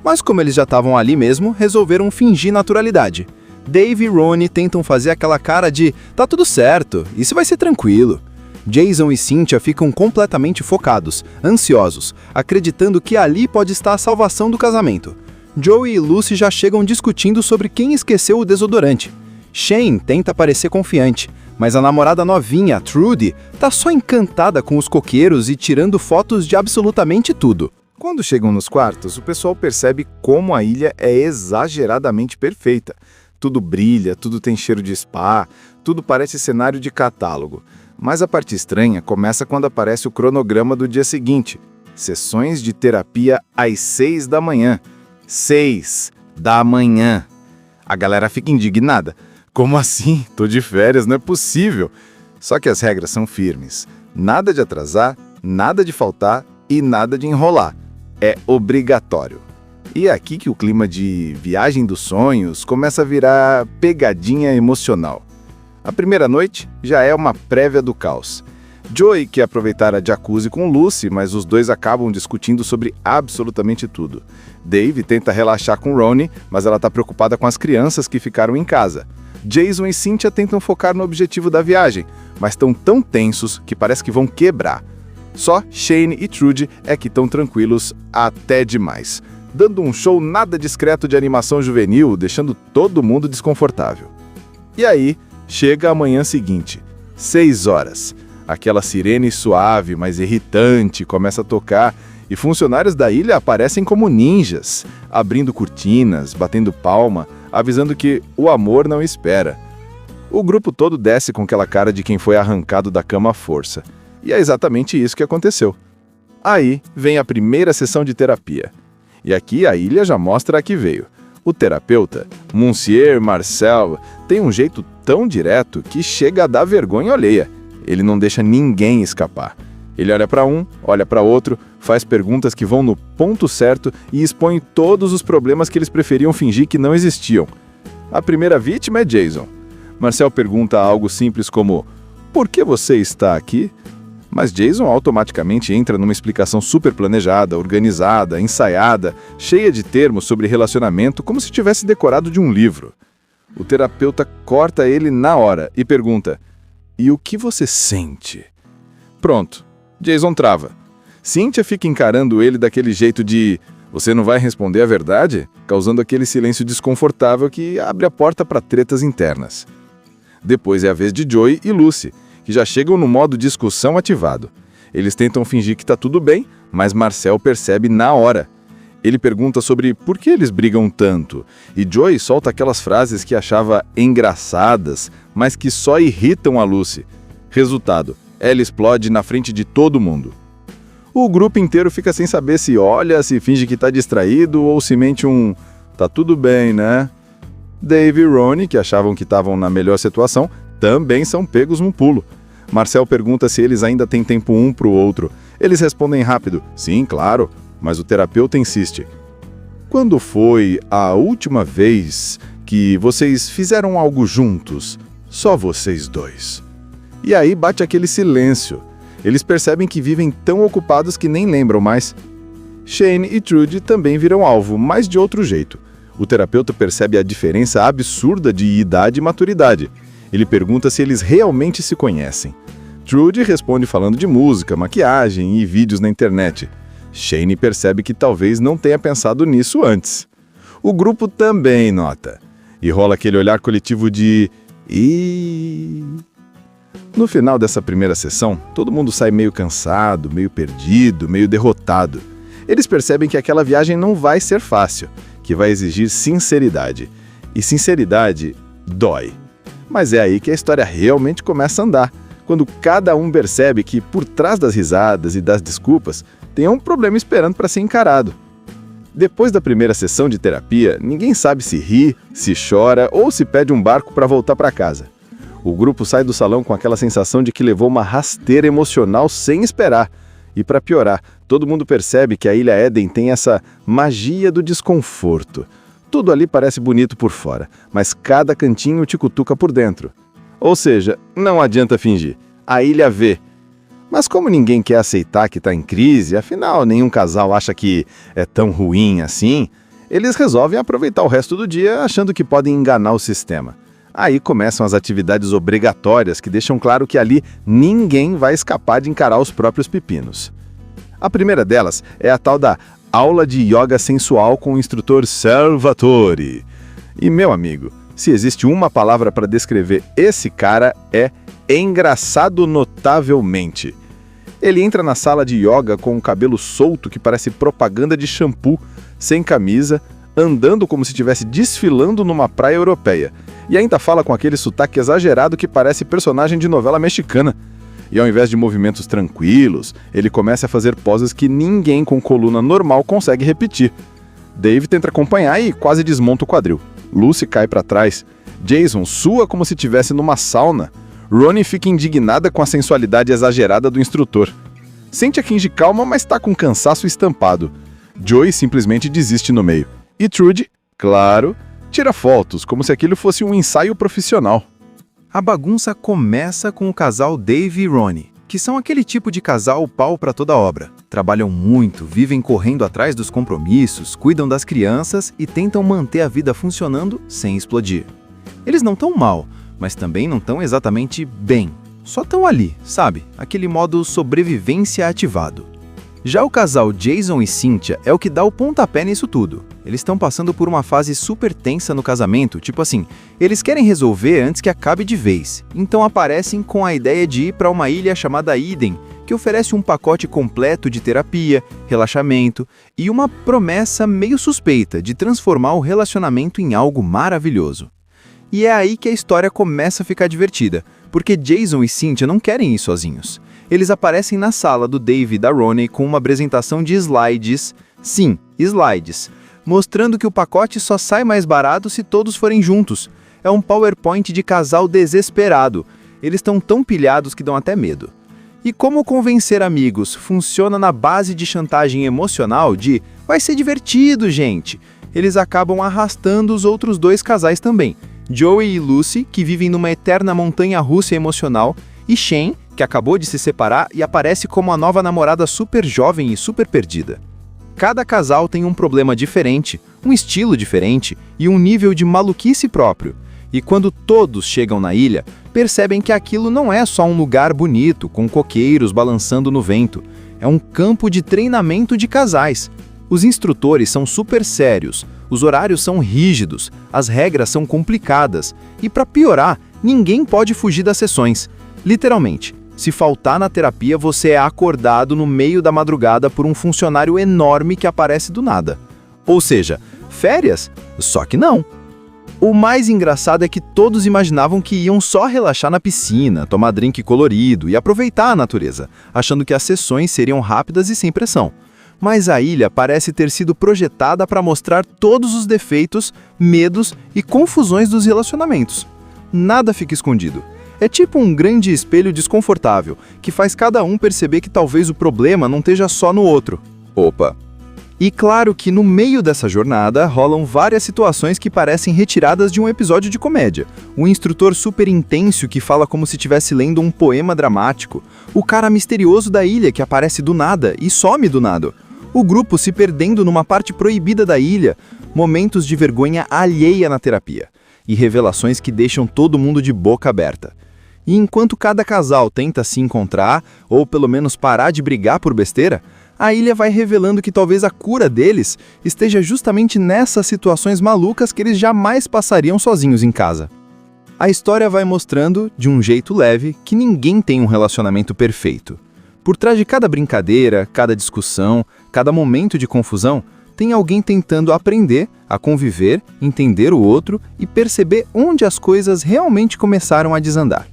Mas como eles já estavam ali mesmo, resolveram fingir naturalidade. Dave e Ronnie tentam fazer aquela cara de tá tudo certo, isso vai ser tranquilo. Jason e Cynthia ficam completamente focados, ansiosos, acreditando que ali pode estar a salvação do casamento. Joey e Lucy já chegam discutindo sobre quem esqueceu o desodorante. Shane tenta parecer confiante, mas a namorada novinha, Trudy, tá só encantada com os coqueiros e tirando fotos de absolutamente tudo. Quando chegam nos quartos, o pessoal percebe como a ilha é exageradamente perfeita. Tudo brilha, tudo tem cheiro de spa, tudo parece cenário de catálogo. Mas a parte estranha começa quando aparece o cronograma do dia seguinte. Sessões de terapia às 6 da manhã. 6 da manhã. A galera fica indignada. Como assim? Tô de férias, não é possível. Só que as regras são firmes. Nada de atrasar, nada de faltar e nada de enrolar. É obrigatório. E é aqui que o clima de viagem dos sonhos começa a virar pegadinha emocional. A primeira noite já é uma prévia do caos. Joey quer aproveitar a jacuzzi com Lucy, mas os dois acabam discutindo sobre absolutamente tudo. Dave tenta relaxar com Ronnie, mas ela está preocupada com as crianças que ficaram em casa. Jason e Cynthia tentam focar no objetivo da viagem, mas estão tão tensos que parece que vão quebrar. Só Shane e Trudy é que estão tranquilos até demais, dando um show nada discreto de animação juvenil, deixando todo mundo desconfortável. E aí, chega a manhã seguinte, 6 horas. Aquela sirene suave, mas irritante, começa a tocar e funcionários da ilha aparecem como ninjas, abrindo cortinas, batendo palma, avisando que o amor não espera. O grupo todo desce com aquela cara de quem foi arrancado da cama à força. E é exatamente isso que aconteceu. Aí vem a primeira sessão de terapia. E aqui a ilha já mostra a que veio. O terapeuta, Monsieur Marcel, tem um jeito tão direto que chega a dar vergonha alheia. Ele não deixa ninguém escapar. Ele olha para um, olha para outro, faz perguntas que vão no ponto certo e expõe todos os problemas que eles preferiam fingir que não existiam. A primeira vítima é Jason. Marcel pergunta algo simples como: "Por que você está aqui?" Mas Jason automaticamente entra numa explicação super planejada, organizada, ensaiada, cheia de termos sobre relacionamento, como se tivesse decorado de um livro. O terapeuta corta ele na hora e pergunta: "E o que você sente?" Pronto, Jason trava. Cynthia fica encarando ele daquele jeito de "você não vai responder a verdade?", causando aquele silêncio desconfortável que abre a porta para tretas internas. Depois é a vez de Joey e Lucy, que já chegam no modo discussão ativado. Eles tentam fingir que está tudo bem, mas Marcel percebe na hora. Ele pergunta sobre por que eles brigam tanto, e Joey solta aquelas frases que achava engraçadas, mas que só irritam a Lucy. Resultado, ela explode na frente de todo mundo. O grupo inteiro fica sem saber se olha, se finge que está distraído ou se mente um "tá tudo bem, né?". Dave e Ronnie, que achavam que estavam na melhor situação, também são pegos num pulo. Marcel pergunta se eles ainda têm tempo um para o outro. Eles respondem rápido, sim, claro, mas o terapeuta insiste. Quando foi a última vez que vocês fizeram algo juntos? Só vocês dois. E aí bate aquele silêncio. Eles percebem que vivem tão ocupados que nem lembram mais. Shane e Trudy também viram alvo, mas de outro jeito. O terapeuta percebe a diferença absurda de idade e maturidade. Ele pergunta se eles realmente se conhecem. Trudy responde falando de música, maquiagem e vídeos na internet. Shane percebe que talvez não tenha pensado nisso antes. O grupo também nota. E rola aquele olhar coletivo de... No final dessa primeira sessão, todo mundo sai meio cansado, meio perdido, meio derrotado. Eles percebem que aquela viagem não vai ser fácil, que vai exigir sinceridade. E sinceridade dói. Mas é aí que a história realmente começa a andar, quando cada um percebe que, por trás das risadas e das desculpas, tem um problema esperando para ser encarado. Depois da primeira sessão de terapia, ninguém sabe se ri, se chora ou se pede um barco para voltar para casa. O grupo sai do salão com aquela sensação de que levou uma rasteira emocional sem esperar. E para piorar, todo mundo percebe que a Ilha Éden tem essa magia do desconforto. Tudo ali parece bonito por fora, mas cada cantinho te cutuca por dentro. Ou seja, não adianta fingir. A ilha vê. Mas como ninguém quer aceitar que está em crise, afinal nenhum casal acha que é tão ruim assim, eles resolvem aproveitar o resto do dia achando que podem enganar o sistema. Aí começam as atividades obrigatórias que deixam claro que ali ninguém vai escapar de encarar os próprios pepinos. A primeira delas é a tal da aula de yoga sensual com o instrutor Salvatore. E, meu amigo, se existe uma palavra para descrever esse cara, é engraçado notavelmente. Ele entra na sala de yoga com um cabelo solto que parece propaganda de shampoo, sem camisa, andando como se estivesse desfilando numa praia europeia. E ainda fala com aquele sotaque exagerado que parece personagem de novela mexicana. E ao invés de movimentos tranquilos, ele começa a fazer poses que ninguém com coluna normal consegue repetir. Dave tenta acompanhar e quase desmonta o quadril. Lucy cai para trás. Jason sua como se estivesse numa sauna. Ronnie fica indignada com a sensualidade exagerada do instrutor. Sente a Kinji calma, mas está com cansaço estampado. Joey simplesmente desiste no meio. E Trudy, claro, tira fotos, como se aquilo fosse um ensaio profissional. A bagunça começa com o casal Dave e Ronnie, que são aquele tipo de casal pau para toda obra. Trabalham muito, vivem correndo atrás dos compromissos, cuidam das crianças e tentam manter a vida funcionando sem explodir. Eles não estão mal, mas também não estão exatamente bem. Só estão ali, sabe? Aquele modo sobrevivência ativado. Já o casal Jason e Cynthia é o que dá o pontapé nisso tudo. Eles estão passando por uma fase super tensa no casamento, tipo assim, eles querem resolver antes que acabe de vez. Então aparecem com a ideia de ir para uma ilha chamada Eden, que oferece um pacote completo de terapia, relaxamento e uma promessa meio suspeita de transformar o relacionamento em algo maravilhoso. E é aí que a história começa a ficar divertida, porque Jason e Cynthia não querem ir sozinhos. Eles aparecem na sala do Dave e da Ronnie com uma apresentação de slides, sim, slides, mostrando que o pacote só sai mais barato se todos forem juntos. É um PowerPoint de casal desesperado. Eles estão tão pilhados que dão até medo. E como convencer amigos funciona na base de chantagem emocional de "vai ser divertido, gente", eles acabam arrastando os outros dois casais também. Joey e Lucy, que vivem numa eterna montanha-russa emocional, e Shane, que acabou de se separar e aparece como a nova namorada super jovem e super perdida. Cada casal tem um problema diferente, um estilo diferente e um nível de maluquice próprio. E quando todos chegam na ilha, percebem que aquilo não é só um lugar bonito, com coqueiros balançando no vento. É um campo de treinamento de casais. Os instrutores são super sérios, os horários são rígidos, as regras são complicadas e, para piorar, ninguém pode fugir das sessões. Literalmente, se faltar na terapia, você é acordado no meio da madrugada por um funcionário enorme que aparece do nada. Ou seja, férias? Só que não. O mais engraçado é que todos imaginavam que iam só relaxar na piscina, tomar drink colorido e aproveitar a natureza, achando que as sessões seriam rápidas e sem pressão. Mas a ilha parece ter sido projetada para mostrar todos os defeitos, medos e confusões dos relacionamentos. Nada fica escondido. É tipo um grande espelho desconfortável, que faz cada um perceber que talvez o problema não esteja só no outro. Opa! E claro que no meio dessa jornada rolam várias situações que parecem retiradas de um episódio de comédia. O instrutor super intenso que fala como se estivesse lendo um poema dramático. O cara misterioso da ilha que aparece do nada e some do nada. O grupo se perdendo numa parte proibida da ilha. Momentos de vergonha alheia na terapia. E revelações que deixam todo mundo de boca aberta. E enquanto cada casal tenta se encontrar, ou pelo menos parar de brigar por besteira, a ilha vai revelando que talvez a cura deles esteja justamente nessas situações malucas que eles jamais passariam sozinhos em casa. A história vai mostrando, de um jeito leve, que ninguém tem um relacionamento perfeito. Por trás de cada brincadeira, cada discussão, cada momento de confusão, tem alguém tentando aprender a conviver, entender o outro e perceber onde as coisas realmente começaram a desandar.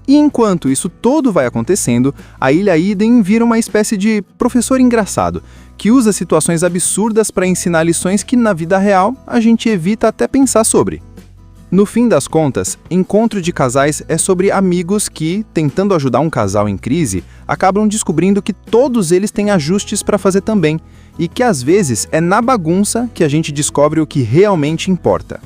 E enquanto isso todo vai acontecendo, a Ilha Eden vira uma espécie de professor engraçado, que usa situações absurdas para ensinar lições que na vida real a gente evita até pensar sobre. No fim das contas, Encontro de Casais é sobre amigos que, tentando ajudar um casal em crise, acabam descobrindo que todos eles têm ajustes para fazer também, e que às vezes é na bagunça que a gente descobre o que realmente importa.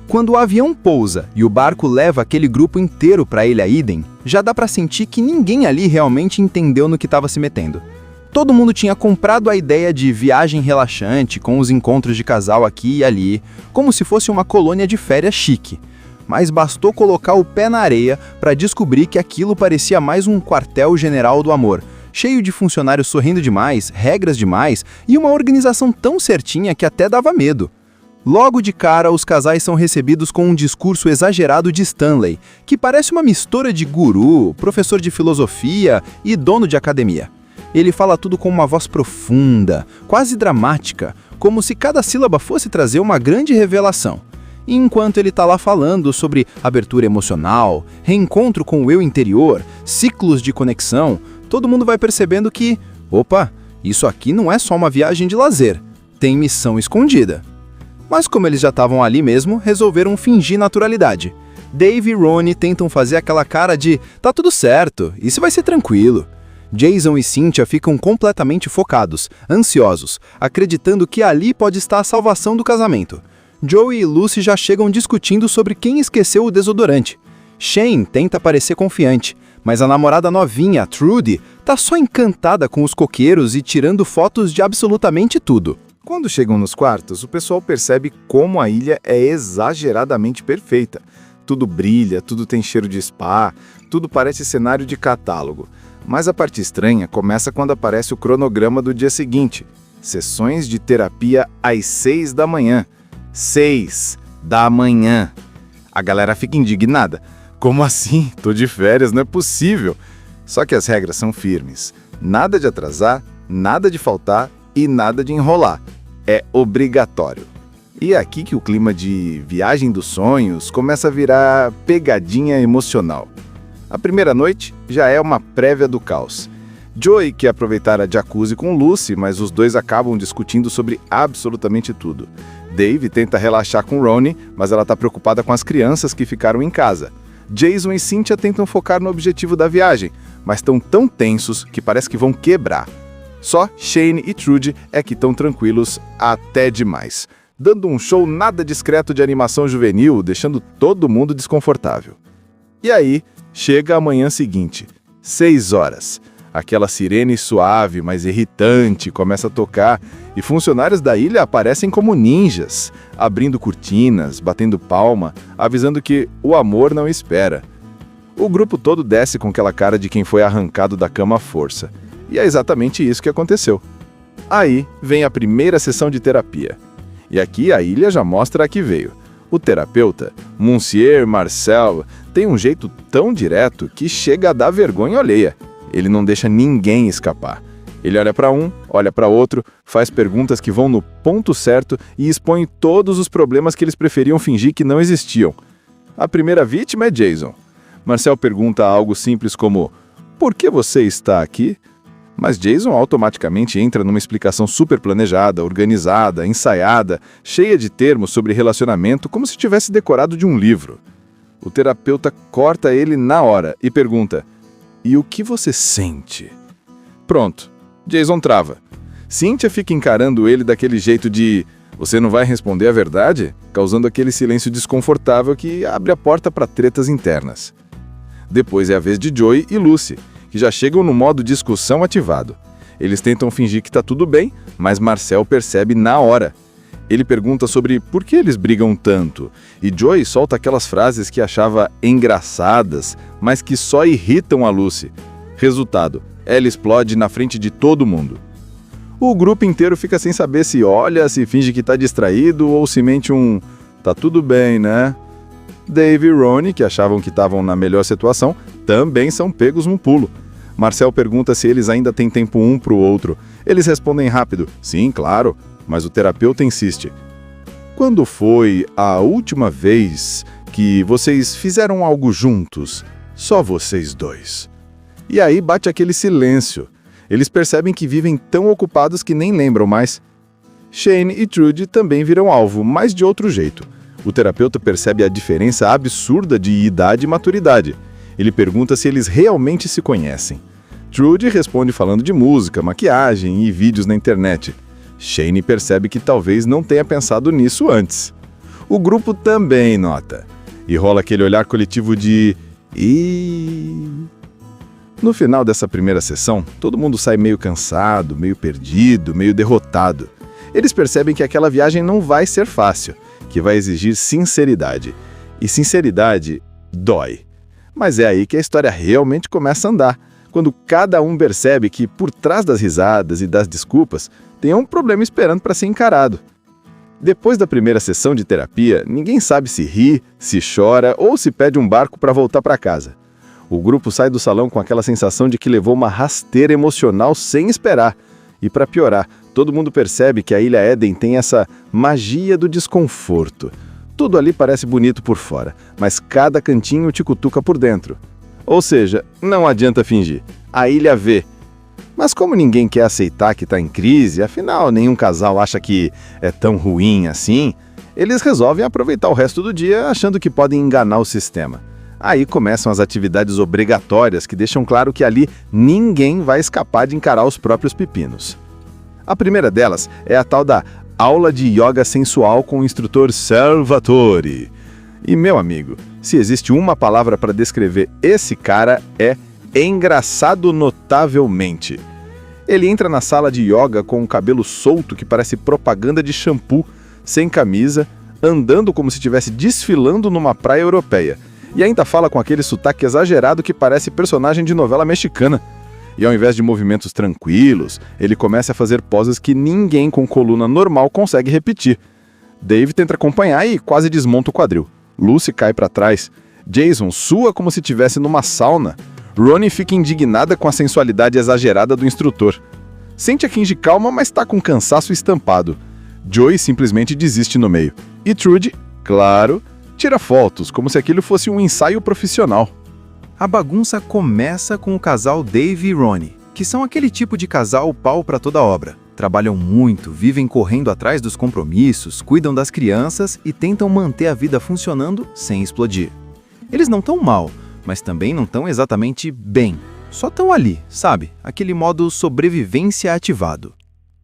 Quando o avião pousa e o barco leva aquele grupo inteiro para a Ilha Eden, já dá para sentir que ninguém ali realmente entendeu no que estava se metendo. Todo mundo tinha comprado a ideia de viagem relaxante com os encontros de casal aqui e ali, como se fosse uma colônia de férias chique. Mas bastou colocar o pé na areia para descobrir que aquilo parecia mais um quartel-general do amor, cheio de funcionários sorrindo demais, regras demais e uma organização tão certinha que até dava medo. Logo de cara, os casais são recebidos com um discurso exagerado de Stanley, que parece uma mistura de guru, professor de filosofia e dono de academia. Ele fala tudo com uma voz profunda, quase dramática, como se cada sílaba fosse trazer uma grande revelação. E enquanto ele está lá falando sobre abertura emocional, reencontro com o eu interior, ciclos de conexão, todo mundo vai percebendo que, opa, isso aqui não é só uma viagem de lazer, tem missão escondida. Mas como eles já estavam ali mesmo, resolveram fingir naturalidade. Dave e Ronnie tentam fazer aquela cara de tá tudo certo, isso vai ser tranquilo. Jason e Cynthia ficam completamente focados, ansiosos, acreditando que ali pode estar a salvação do casamento. Joey e Lucy já chegam discutindo sobre quem esqueceu o desodorante. Shane tenta parecer confiante, mas a namorada novinha, Trudy, tá só encantada com os coqueiros e tirando fotos de absolutamente tudo. Quando chegam nos quartos, o pessoal percebe como a ilha é exageradamente perfeita. Tudo brilha, tudo tem cheiro de spa, tudo parece cenário de catálogo. Mas a parte estranha começa quando aparece o cronograma do dia seguinte. Sessões de terapia às 6 da manhã. 6 da manhã. A galera fica indignada. Como assim? Tô de férias, não é possível. Só que as regras são firmes. Nada de atrasar, nada de faltar e nada de enrolar. É obrigatório. E é aqui que o clima de viagem dos sonhos começa a virar pegadinha emocional. A primeira noite já é uma prévia do caos. Joey quer aproveitar a jacuzzi com Lucy, mas os dois acabam discutindo sobre absolutamente tudo. Dave tenta relaxar com Ronnie, mas ela está preocupada com as crianças que ficaram em casa. Jason e Cynthia tentam focar no objetivo da viagem, mas estão tão tensos que parece que vão quebrar. Só Shane e Trudy é que estão tranquilos até demais, dando um show nada discreto de animação juvenil, deixando todo mundo desconfortável. E aí, chega a manhã seguinte, 6 horas. Aquela sirene suave, mas irritante, começa a tocar e funcionários da ilha aparecem como ninjas, abrindo cortinas, batendo palma, avisando que o amor não espera. O grupo todo desce com aquela cara de quem foi arrancado da cama à força. E é exatamente isso que aconteceu. Aí vem a primeira sessão de terapia. E aqui a ilha já mostra a que veio. O terapeuta, Monsieur Marcel, tem um jeito tão direto que chega a dar vergonha alheia. Ele não deixa ninguém escapar. Ele olha para um, olha para outro, faz perguntas que vão no ponto certo e expõe todos os problemas que eles preferiam fingir que não existiam. A primeira vítima é Jason. Marcel pergunta algo simples como: por que você está aqui? Mas Jason automaticamente entra numa explicação super planejada, organizada, ensaiada, cheia de termos sobre relacionamento, como se tivesse decorado de um livro. O terapeuta corta ele na hora e pergunta: "E o que você sente?" Pronto, Jason trava. Cynthia fica encarando ele daquele jeito de "você não vai responder a verdade?", causando aquele silêncio desconfortável que abre a porta para tretas internas. Depois é a vez de Joey e Lucy, que já chegam no modo discussão ativado. Eles tentam fingir que tá tudo bem, mas Marcel percebe na hora. Ele pergunta sobre por que eles brigam tanto, e Joey solta aquelas frases que achava engraçadas, mas que só irritam a Lucy. Resultado, ela explode na frente de todo mundo. O grupo inteiro fica sem saber se olha, se finge que tá distraído ou se mente um "tá tudo bem, né?". Dave e Ronnie, que achavam que estavam na melhor situação, também são pegos no pulo. Marcel pergunta se eles ainda têm tempo um pro outro. Eles respondem rápido: "Sim, claro", mas o terapeuta insiste: "Quando foi a última vez que vocês fizeram algo juntos? Só vocês dois?" E aí bate aquele silêncio. Eles percebem que vivem tão ocupados que nem lembram mais. Shane e Trudy também viram alvo, mas de outro jeito. O terapeuta percebe a diferença absurda de idade e maturidade. Ele pergunta se eles realmente se conhecem. Trudy responde falando de música, maquiagem e vídeos na internet. Shane percebe que talvez não tenha pensado nisso antes. O grupo também nota. E rola aquele olhar coletivo de No final dessa primeira sessão, todo mundo sai meio cansado, meio perdido, meio derrotado. Eles percebem que aquela viagem não vai ser fácil, que vai exigir sinceridade. E sinceridade dói. Mas é aí que a história realmente começa a andar, quando cada um percebe que por trás das risadas e das desculpas tem um problema esperando para ser encarado. Depois da primeira sessão de terapia, ninguém sabe se ri, se chora ou se pede um barco para voltar para casa. O grupo sai do salão com aquela sensação de que levou uma rasteira emocional sem esperar. E para piorar, todo mundo percebe que a Ilha Eden tem essa magia do desconforto. Tudo ali parece bonito por fora, mas cada cantinho te cutuca por dentro. Ou seja, não adianta fingir. A ilha vê. Mas como ninguém quer aceitar que está em crise, afinal nenhum casal acha que é tão ruim assim, eles resolvem aproveitar o resto do dia achando que podem enganar o sistema. Aí começam as atividades obrigatórias que deixam claro que ali ninguém vai escapar de encarar os próprios pepinos. A primeira delas é a tal da aula de yoga sensual com o instrutor Salvatore. E, meu amigo, se existe uma palavra para descrever esse cara é engraçado notavelmente. Ele entra na sala de yoga com o cabelo solto que parece propaganda de shampoo, sem camisa, andando como se estivesse desfilando numa praia europeia. E ainda fala com aquele sotaque exagerado que parece personagem de novela mexicana. E ao invés de movimentos tranquilos, ele começa a fazer poses que ninguém com coluna normal consegue repetir. Dave tenta acompanhar e quase desmonta o quadril. Lucy cai para trás. Jason sua como se estivesse numa sauna. Ronnie fica indignada com a sensualidade exagerada do instrutor. Cynthia finge calma, mas está com cansaço estampado. Joey simplesmente desiste no meio. E Trudy, claro, tira fotos, como se aquilo fosse um ensaio profissional. A bagunça começa com o casal Dave e Ronnie, que são aquele tipo de casal pau para toda obra. Trabalham muito, vivem correndo atrás dos compromissos, cuidam das crianças e tentam manter a vida funcionando sem explodir. Eles não estão mal, mas também não estão exatamente bem. Só estão ali, sabe? Aquele modo sobrevivência ativado.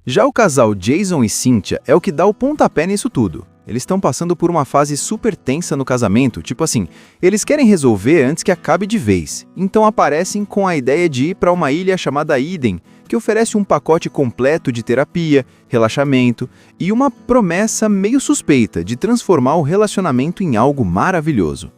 Já o casal Jason e Cynthia é o que dá o pontapé nisso tudo. Eles estão passando por uma fase super tensa no casamento, tipo assim, eles querem resolver antes que acabe de vez. Então aparecem com a ideia de ir para uma ilha chamada Eden, que oferece um pacote completo de terapia, relaxamento e uma promessa meio suspeita de transformar o relacionamento em algo maravilhoso.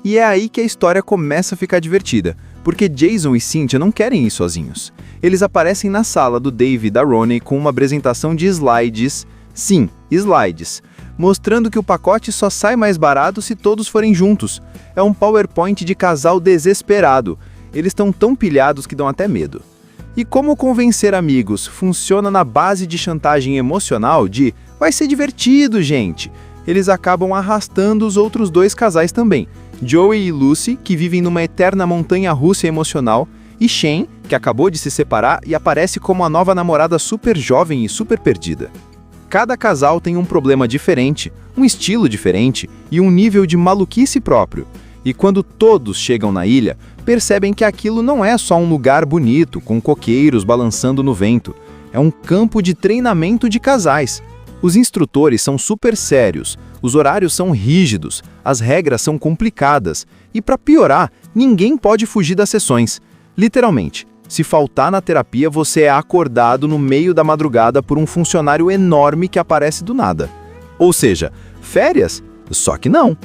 E é aí que a história começa a ficar divertida, porque Jason e Cynthia não querem ir sozinhos. Eles aparecem na sala do Dave e da Ronnie com uma apresentação de slides, sim, slides, mostrando que o pacote só sai mais barato se todos forem juntos. É um PowerPoint de casal desesperado. Eles estão tão pilhados que dão até medo. E como convencer amigos funciona na base de chantagem emocional de "vai ser divertido, gente", eles acabam arrastando os outros dois casais também. Joey e Lucy, que vivem numa eterna montanha-russa emocional, e Shane, que acabou de se separar e aparece como a nova namorada super jovem e super perdida. Cada casal tem um problema diferente, um estilo diferente e um nível de maluquice próprio. E quando todos chegam na ilha, percebem que aquilo não é só um lugar bonito, com coqueiros balançando no vento. É um campo de treinamento de casais. Os instrutores são super sérios, os horários são rígidos, as regras são complicadas e, para piorar, ninguém pode fugir das sessões. Literalmente, se faltar na terapia, você é acordado no meio da madrugada por um funcionário enorme que aparece do nada. Ou seja, férias? Só que não.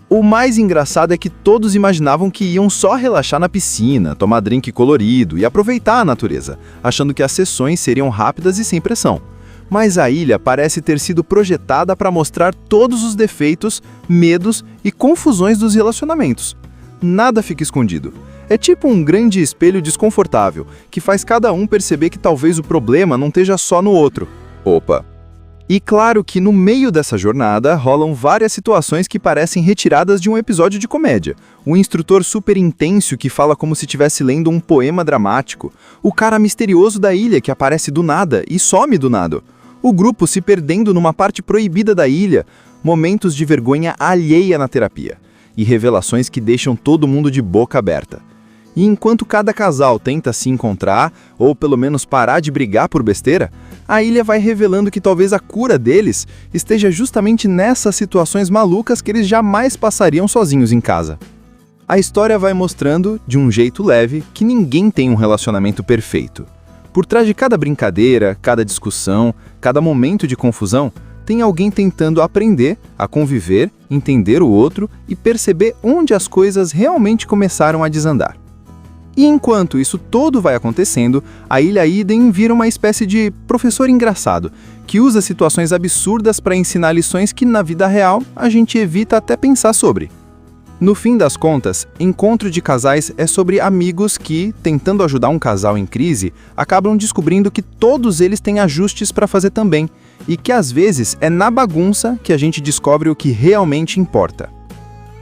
O mais engraçado é que todos imaginavam que iam só relaxar na piscina, tomar drink colorido e aproveitar a natureza, achando que as sessões seriam rápidas e sem pressão. Mas a ilha parece ter sido projetada para mostrar todos os defeitos, medos e confusões dos relacionamentos. Nada fica escondido. É tipo um grande espelho desconfortável, que faz cada um perceber que talvez o problema não esteja só no outro. Opa! E claro que no meio dessa jornada rolam várias situações que parecem retiradas de um episódio de comédia. O instrutor super intenso que fala como se estivesse lendo um poema dramático. O cara misterioso da ilha que aparece do nada e some do nada. O grupo se perdendo numa parte proibida da ilha. Momentos de vergonha alheia na terapia. E revelações que deixam todo mundo de boca aberta. E enquanto cada casal tenta se encontrar, ou pelo menos parar de brigar por besteira, a ilha vai revelando que talvez a cura deles esteja justamente nessas situações malucas que eles jamais passariam sozinhos em casa. A história vai mostrando, de um jeito leve, que ninguém tem um relacionamento perfeito. Por trás de cada brincadeira, cada discussão, cada momento de confusão, tem alguém tentando aprender a conviver, entender o outro e perceber onde as coisas realmente começaram a desandar. E enquanto isso todo vai acontecendo, a Ilha Eden vira uma espécie de professor engraçado, que usa situações absurdas para ensinar lições que na vida real a gente evita até pensar sobre. No fim das contas, Encontro de Casais é sobre amigos que, tentando ajudar um casal em crise, acabam descobrindo que todos eles têm ajustes para fazer também, e que às vezes é na bagunça que a gente descobre o que realmente importa.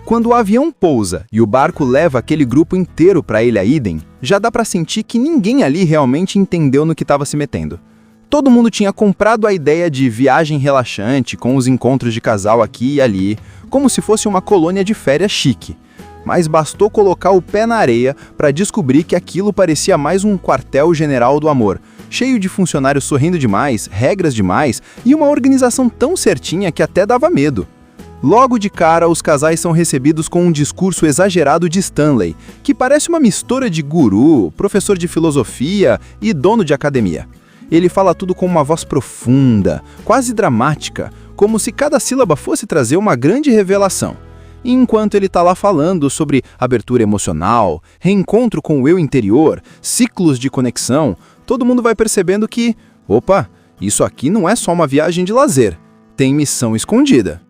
Quando o avião pousa e o barco leva aquele grupo inteiro para a Ilha Eden, já dá para sentir que ninguém ali realmente entendeu no que estava se metendo. Todo mundo tinha comprado a ideia de viagem relaxante com os encontros de casal aqui e ali, como se fosse uma colônia de férias chique. Mas bastou colocar o pé na areia para descobrir que aquilo parecia mais um quartel-general do amor, cheio de funcionários sorrindo demais, regras demais e uma organização tão certinha que até dava medo. Logo de cara, os casais são recebidos com um discurso exagerado de Stanley, que parece uma mistura de guru, professor de filosofia e dono de academia. Ele fala tudo com uma voz profunda, quase dramática, como se cada sílaba fosse trazer uma grande revelação. E enquanto ele está lá falando sobre abertura emocional, reencontro com o eu interior, ciclos de conexão, todo mundo vai percebendo que, opa, isso aqui não é só uma viagem de lazer, tem missão escondida.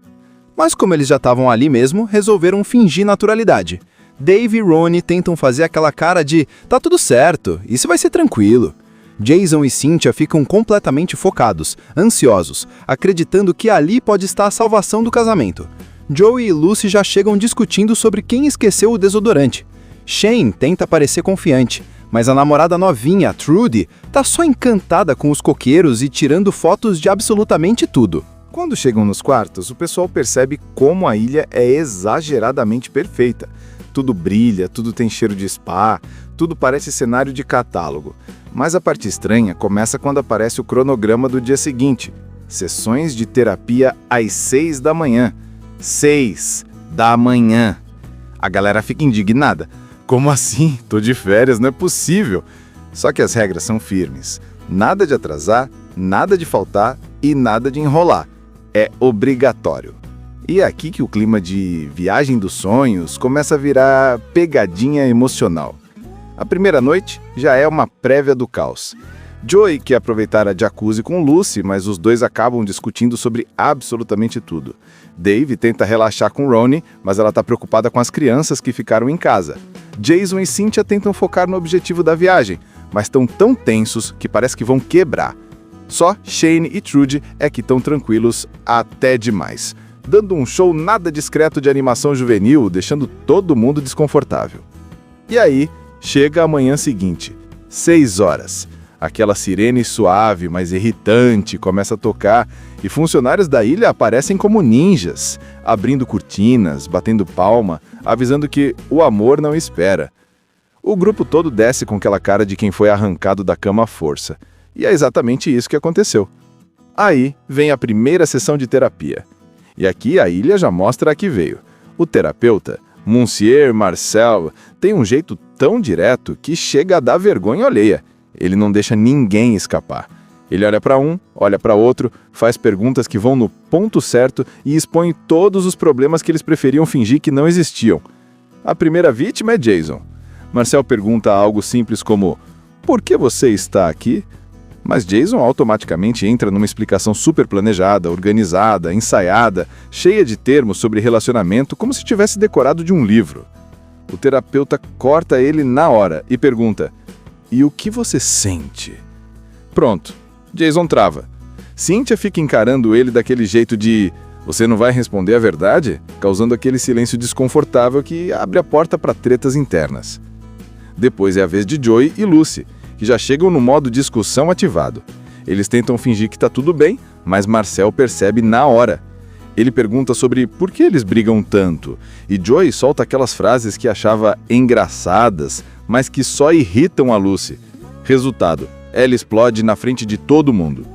Mas como eles já estavam ali mesmo, resolveram fingir naturalidade. Dave e Ronnie tentam fazer aquela cara de tá tudo certo, isso vai ser tranquilo. Jason e Cynthia ficam completamente focados, ansiosos, acreditando que ali pode estar a salvação do casamento. Joey e Lucy já chegam discutindo sobre quem esqueceu o desodorante. Shane tenta parecer confiante, mas a namorada novinha, Trudy, tá só encantada com os coqueiros e tirando fotos de absolutamente tudo. Quando chegam nos quartos, o pessoal percebe como a ilha é exageradamente perfeita. Tudo brilha, tudo tem cheiro de spa, tudo parece cenário de catálogo. Mas a parte estranha começa quando aparece o cronograma do dia seguinte. Sessões de terapia às 6 da manhã. 6 da manhã. A galera fica indignada. Como assim? Tô de férias, não é possível. Só que as regras são firmes. Nada de atrasar, nada de faltar e nada de enrolar. É obrigatório. E é aqui que o clima de viagem dos sonhos começa a virar pegadinha emocional. A primeira noite já é uma prévia do caos. Joey quer aproveitar a jacuzzi com Lucy, mas os dois acabam discutindo sobre absolutamente tudo. Dave tenta relaxar com Ronnie, mas ela está preocupada com as crianças que ficaram em casa. Jason e Cynthia tentam focar no objetivo da viagem, mas estão tão tensos que parece que vão quebrar. Só Shane e Trudy é que estão tranquilos até demais, dando um show nada discreto de animação juvenil, deixando todo mundo desconfortável. E aí, chega a manhã seguinte. 6 horas. Aquela sirene suave, mas irritante, começa a tocar e funcionários da ilha aparecem como ninjas, abrindo cortinas, batendo palma, avisando que o amor não espera. O grupo todo desce com aquela cara de quem foi arrancado da cama à força. E é exatamente isso que aconteceu. Aí vem a primeira sessão de terapia. E aqui a ilha já mostra a que veio. O terapeuta, Monsieur Marcel, tem um jeito tão direto que chega a dar vergonha alheia. Ele não deixa ninguém escapar. Ele olha para um, olha para outro, faz perguntas que vão no ponto certo e expõe todos os problemas que eles preferiam fingir que não existiam. A primeira vítima é Jason. Marcel pergunta algo simples como: "Por que você está aqui?" Mas Jason automaticamente entra numa explicação super planejada, organizada, ensaiada, cheia de termos sobre relacionamento, como se tivesse decorado de um livro. O terapeuta corta ele na hora e pergunta: "E o que você sente?" Pronto, Jason trava. Cynthia fica encarando ele daquele jeito de: "Você não vai responder a verdade?", causando aquele silêncio desconfortável que abre a porta para tretas internas. Depois é a vez de Joey e Lucy, que já chegam no modo discussão ativado. Eles tentam fingir que está tudo bem, mas Marcel percebe na hora. Ele pergunta sobre por que eles brigam tanto, e Joey solta aquelas frases que achava engraçadas, mas que só irritam a Lucy. Resultado, ela explode na frente de todo mundo.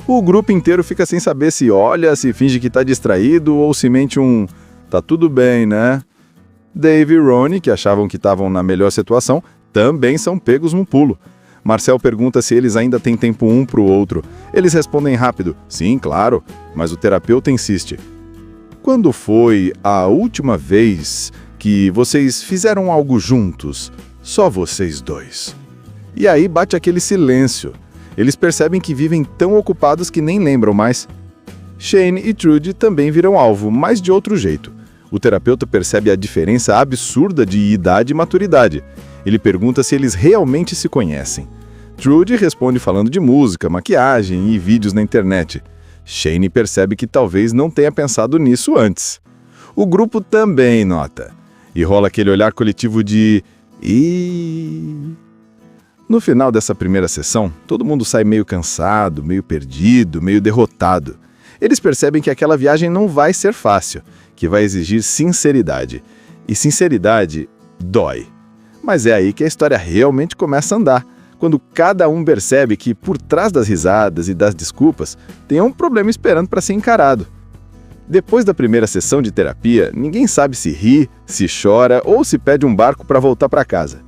O grupo inteiro fica sem saber se olha, se finge que está distraído ou se mente um "tá tudo bem, né?". Dave e Ronnie, que achavam que estavam na melhor situação, também são pegos num pulo. Marcel pergunta se eles ainda têm tempo um para o outro. Eles respondem rápido: "Sim, claro", mas o terapeuta insiste: "Quando foi a última vez que vocês fizeram algo juntos? Só vocês dois." E aí bate aquele silêncio. Eles percebem que vivem tão ocupados que nem lembram mais. Shane e Trudy também viram alvo, mas de outro jeito. O terapeuta percebe a diferença absurda de idade e maturidade. Ele pergunta se eles realmente se conhecem. Trudy responde falando de música, maquiagem e vídeos na internet. Shane percebe que talvez não tenha pensado nisso antes. O grupo também nota. E rola aquele olhar coletivo de "Ih". No final dessa primeira sessão, todo mundo sai meio cansado, meio perdido, meio derrotado. Eles percebem que aquela viagem não vai ser fácil, que vai exigir sinceridade. E sinceridade dói. Mas é aí que a história realmente começa a andar, quando cada um percebe que por trás das risadas e das desculpas tem um problema esperando para ser encarado. Depois da primeira sessão de terapia, ninguém sabe se ri, se chora ou se pede um barco para voltar para casa.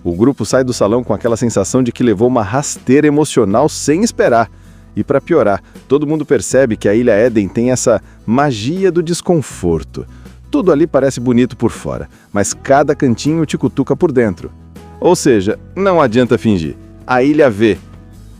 O grupo sai do salão com aquela sensação de que levou uma rasteira emocional sem esperar. E para piorar, todo mundo percebe que a Ilha Éden tem essa magia do desconforto. Tudo ali parece bonito por fora, mas cada cantinho te cutuca por dentro. Ou seja, não adianta fingir. A ilha vê.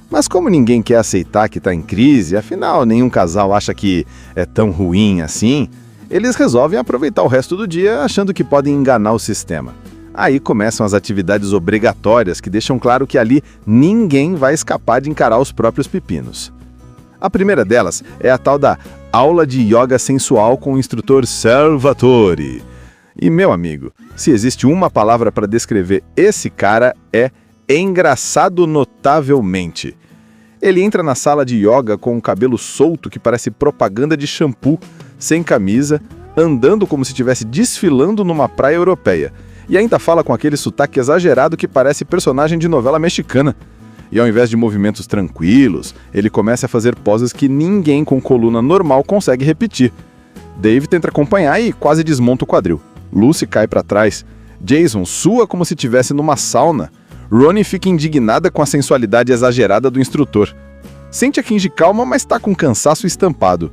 Mas como ninguém quer aceitar que está em crise, afinal nenhum casal acha que é tão ruim assim, eles resolvem aproveitar o resto do dia achando que podem enganar o sistema. Aí começam as atividades obrigatórias que deixam claro que ali ninguém vai escapar de encarar os próprios pepinos. A primeira delas é a tal da aula de yoga sensual com o instrutor Salvatore. E, meu amigo, se existe uma palavra para descrever esse cara é engraçado notavelmente. Ele entra na sala de yoga com um cabelo solto que parece propaganda de shampoo, sem camisa, andando como se estivesse desfilando numa praia europeia. E ainda fala com aquele sotaque exagerado que parece personagem de novela mexicana. E ao invés de movimentos tranquilos, ele começa a fazer poses que ninguém com coluna normal consegue repetir. Dave tenta acompanhar e quase desmonta o quadril. Lucy cai para trás. Jason sua como se estivesse numa sauna. Ronnie fica indignada com a sensualidade exagerada do instrutor. Cynthia finge calma, mas está com cansaço estampado.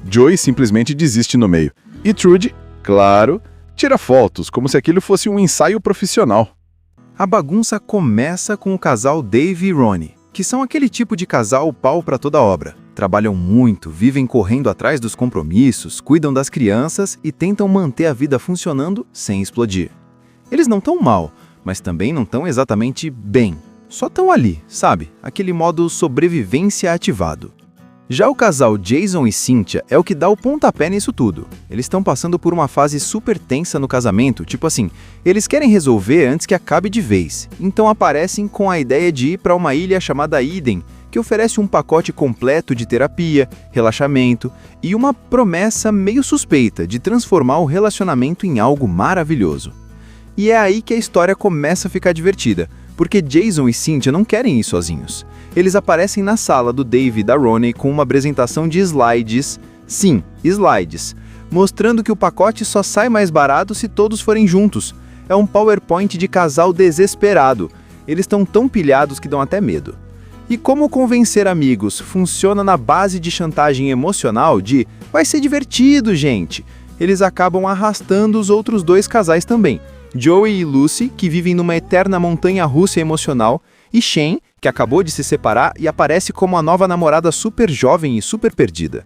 Joey simplesmente desiste no meio. E Trudy, claro, tira fotos, como se aquilo fosse um ensaio profissional. A bagunça começa com o casal Dave e Ronnie, que são aquele tipo de casal pau para toda obra. Trabalham muito, vivem correndo atrás dos compromissos, cuidam das crianças e tentam manter a vida funcionando sem explodir. Eles não estão mal, mas também não estão exatamente bem. Só estão ali, sabe? Aquele modo sobrevivência ativado. Já o casal Jason e Cynthia é o que dá o pontapé nisso tudo. Eles estão passando por uma fase super tensa no casamento, tipo assim, eles querem resolver antes que acabe de vez. Então aparecem com a ideia de ir para uma ilha chamada Eden, que oferece um pacote completo de terapia, relaxamento e uma promessa meio suspeita de transformar o relacionamento em algo maravilhoso. E é aí que a história começa a ficar divertida, porque Jason e Cynthia não querem ir sozinhos. Eles aparecem na sala do Dave e da Ronnie com uma apresentação de slides, sim, slides, mostrando que o pacote só sai mais barato se todos forem juntos. É um PowerPoint de casal desesperado. Eles estão tão pilhados que dão até medo. E como convencer amigos funciona na base de chantagem emocional de "vai ser divertido, gente", eles acabam arrastando os outros dois casais também. Joey e Lucy, que vivem numa eterna montanha-russa emocional, e Shane, que acabou de se separar e aparece como a nova namorada super jovem e super perdida.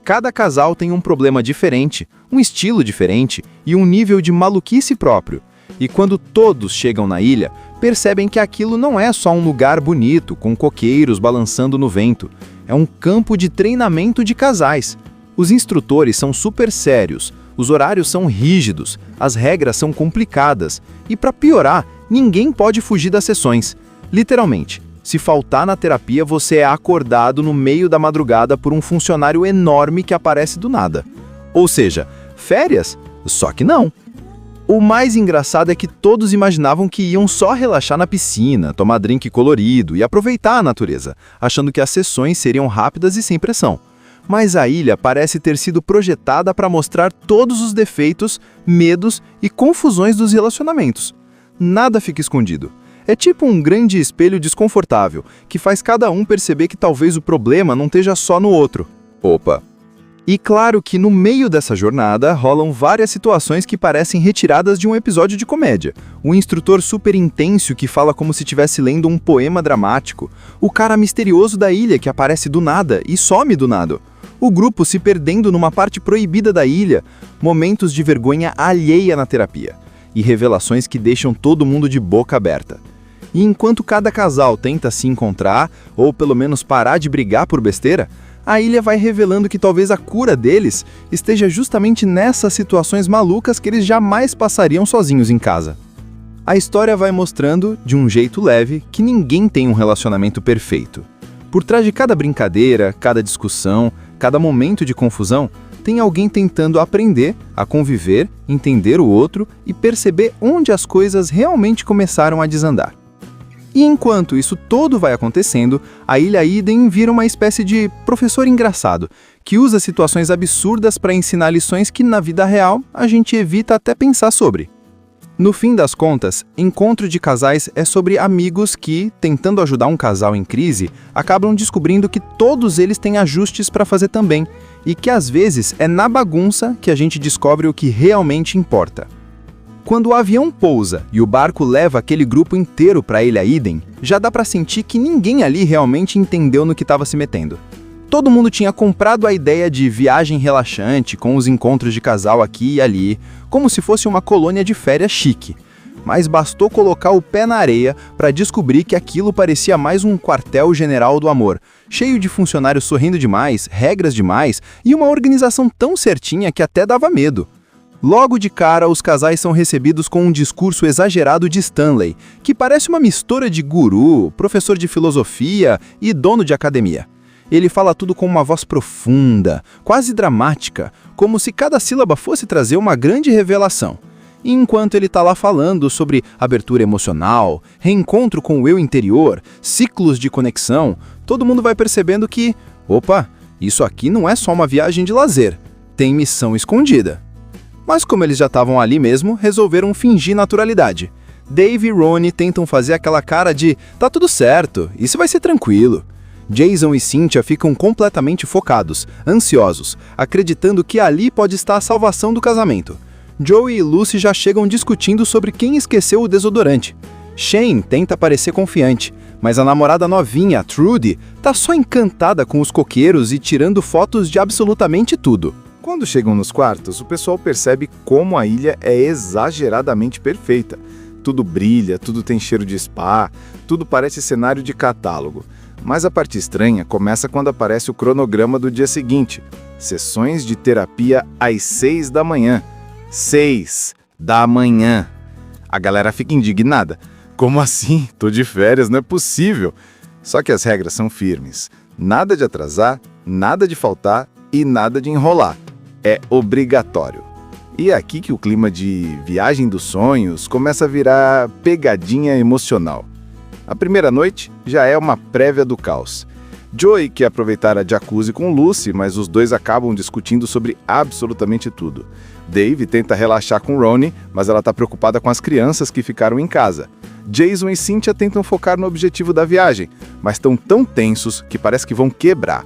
Cada casal tem um problema diferente, um estilo diferente e um nível de maluquice próprio. E quando todos chegam na ilha, percebem que aquilo não é só um lugar bonito, com coqueiros balançando no vento. É um campo de treinamento de casais. Os instrutores são super sérios, os horários são rígidos, as regras são complicadas. E para piorar, ninguém pode fugir das sessões. Literalmente, se faltar na terapia, você é acordado no meio da madrugada por um funcionário enorme que aparece do nada. Ou seja, férias? Só que não. O mais engraçado é que todos imaginavam que iam só relaxar na piscina, tomar drink colorido e aproveitar a natureza, achando que as sessões seriam rápidas e sem pressão. Mas a ilha parece ter sido projetada para mostrar todos os defeitos, medos e confusões dos relacionamentos. Nada fica escondido. É tipo um grande espelho desconfortável, que faz cada um perceber que talvez o problema não esteja só no outro. Opa! E claro que no meio dessa jornada rolam várias situações que parecem retiradas de um episódio de comédia. O instrutor super intenso que fala como se estivesse lendo um poema dramático. O cara misterioso da ilha que aparece do nada e some do nada. O grupo se perdendo numa parte proibida da ilha. Momentos de vergonha alheia na terapia. E revelações que deixam todo mundo de boca aberta. E enquanto cada casal tenta se encontrar, ou pelo menos parar de brigar por besteira, a ilha vai revelando que talvez a cura deles esteja justamente nessas situações malucas que eles jamais passariam sozinhos em casa. A história vai mostrando, de um jeito leve, que ninguém tem um relacionamento perfeito. Por trás de cada brincadeira, cada discussão, cada momento de confusão, tem alguém tentando aprender a conviver, entender o outro e perceber onde as coisas realmente começaram a desandar. E enquanto isso todo vai acontecendo, a Ilha Eden vira uma espécie de professor engraçado, que usa situações absurdas para ensinar lições que na vida real a gente evita até pensar sobre. No fim das contas, Encontro de Casais é sobre amigos que, tentando ajudar um casal em crise, acabam descobrindo que todos eles têm ajustes para fazer também, e que às vezes é na bagunça que a gente descobre o que realmente importa. Quando o avião pousa e o barco leva aquele grupo inteiro para a Ilha Eden, já dá para sentir que ninguém ali realmente entendeu no que estava se metendo. Todo mundo tinha comprado a ideia de viagem relaxante com os encontros de casal aqui e ali, como se fosse uma colônia de férias chique. Mas bastou colocar o pé na areia para descobrir que aquilo parecia mais um quartel-general do amor, cheio de funcionários sorrindo demais, regras demais e uma organização tão certinha que até dava medo. Logo de cara, os casais são recebidos com um discurso exagerado de Stanley, que parece uma mistura de guru, professor de filosofia e dono de academia. Ele fala tudo com uma voz profunda, quase dramática, como se cada sílaba fosse trazer uma grande revelação. E enquanto ele está lá falando sobre abertura emocional, reencontro com o eu interior, ciclos de conexão, todo mundo vai percebendo que, opa, isso aqui não é só uma viagem de lazer, tem missão escondida. Mas como eles já estavam ali mesmo, resolveram fingir naturalidade. Dave e Ronnie tentam fazer aquela cara de tá tudo certo, isso vai ser tranquilo. Jason e Cynthia ficam completamente focados, ansiosos, acreditando que ali pode estar a salvação do casamento. Joey e Lucy já chegam discutindo sobre quem esqueceu o desodorante. Shane tenta parecer confiante, mas a namorada novinha, Trudy, tá só encantada com os coqueiros e tirando fotos de absolutamente tudo. Quando chegam nos quartos, o pessoal percebe como a ilha é exageradamente perfeita. Tudo brilha, tudo tem cheiro de spa, tudo parece cenário de catálogo. Mas a parte estranha começa quando aparece o cronograma do dia seguinte. Sessões de terapia às 6 da manhã. 6 da manhã. A galera fica indignada. Como assim? Tô de férias, não é possível. Só que as regras são firmes. Nada de atrasar, nada de faltar e nada de enrolar. É obrigatório. E é aqui que o clima de viagem dos sonhos começa a virar pegadinha emocional. A primeira noite já é uma prévia do caos. Joey quer aproveitar a jacuzzi com Lucy, mas os dois acabam discutindo sobre absolutamente tudo. Dave tenta relaxar com Ronnie, mas ela está preocupada com as crianças que ficaram em casa. Jason e Cynthia tentam focar no objetivo da viagem, mas estão tão tensos que parece que vão quebrar.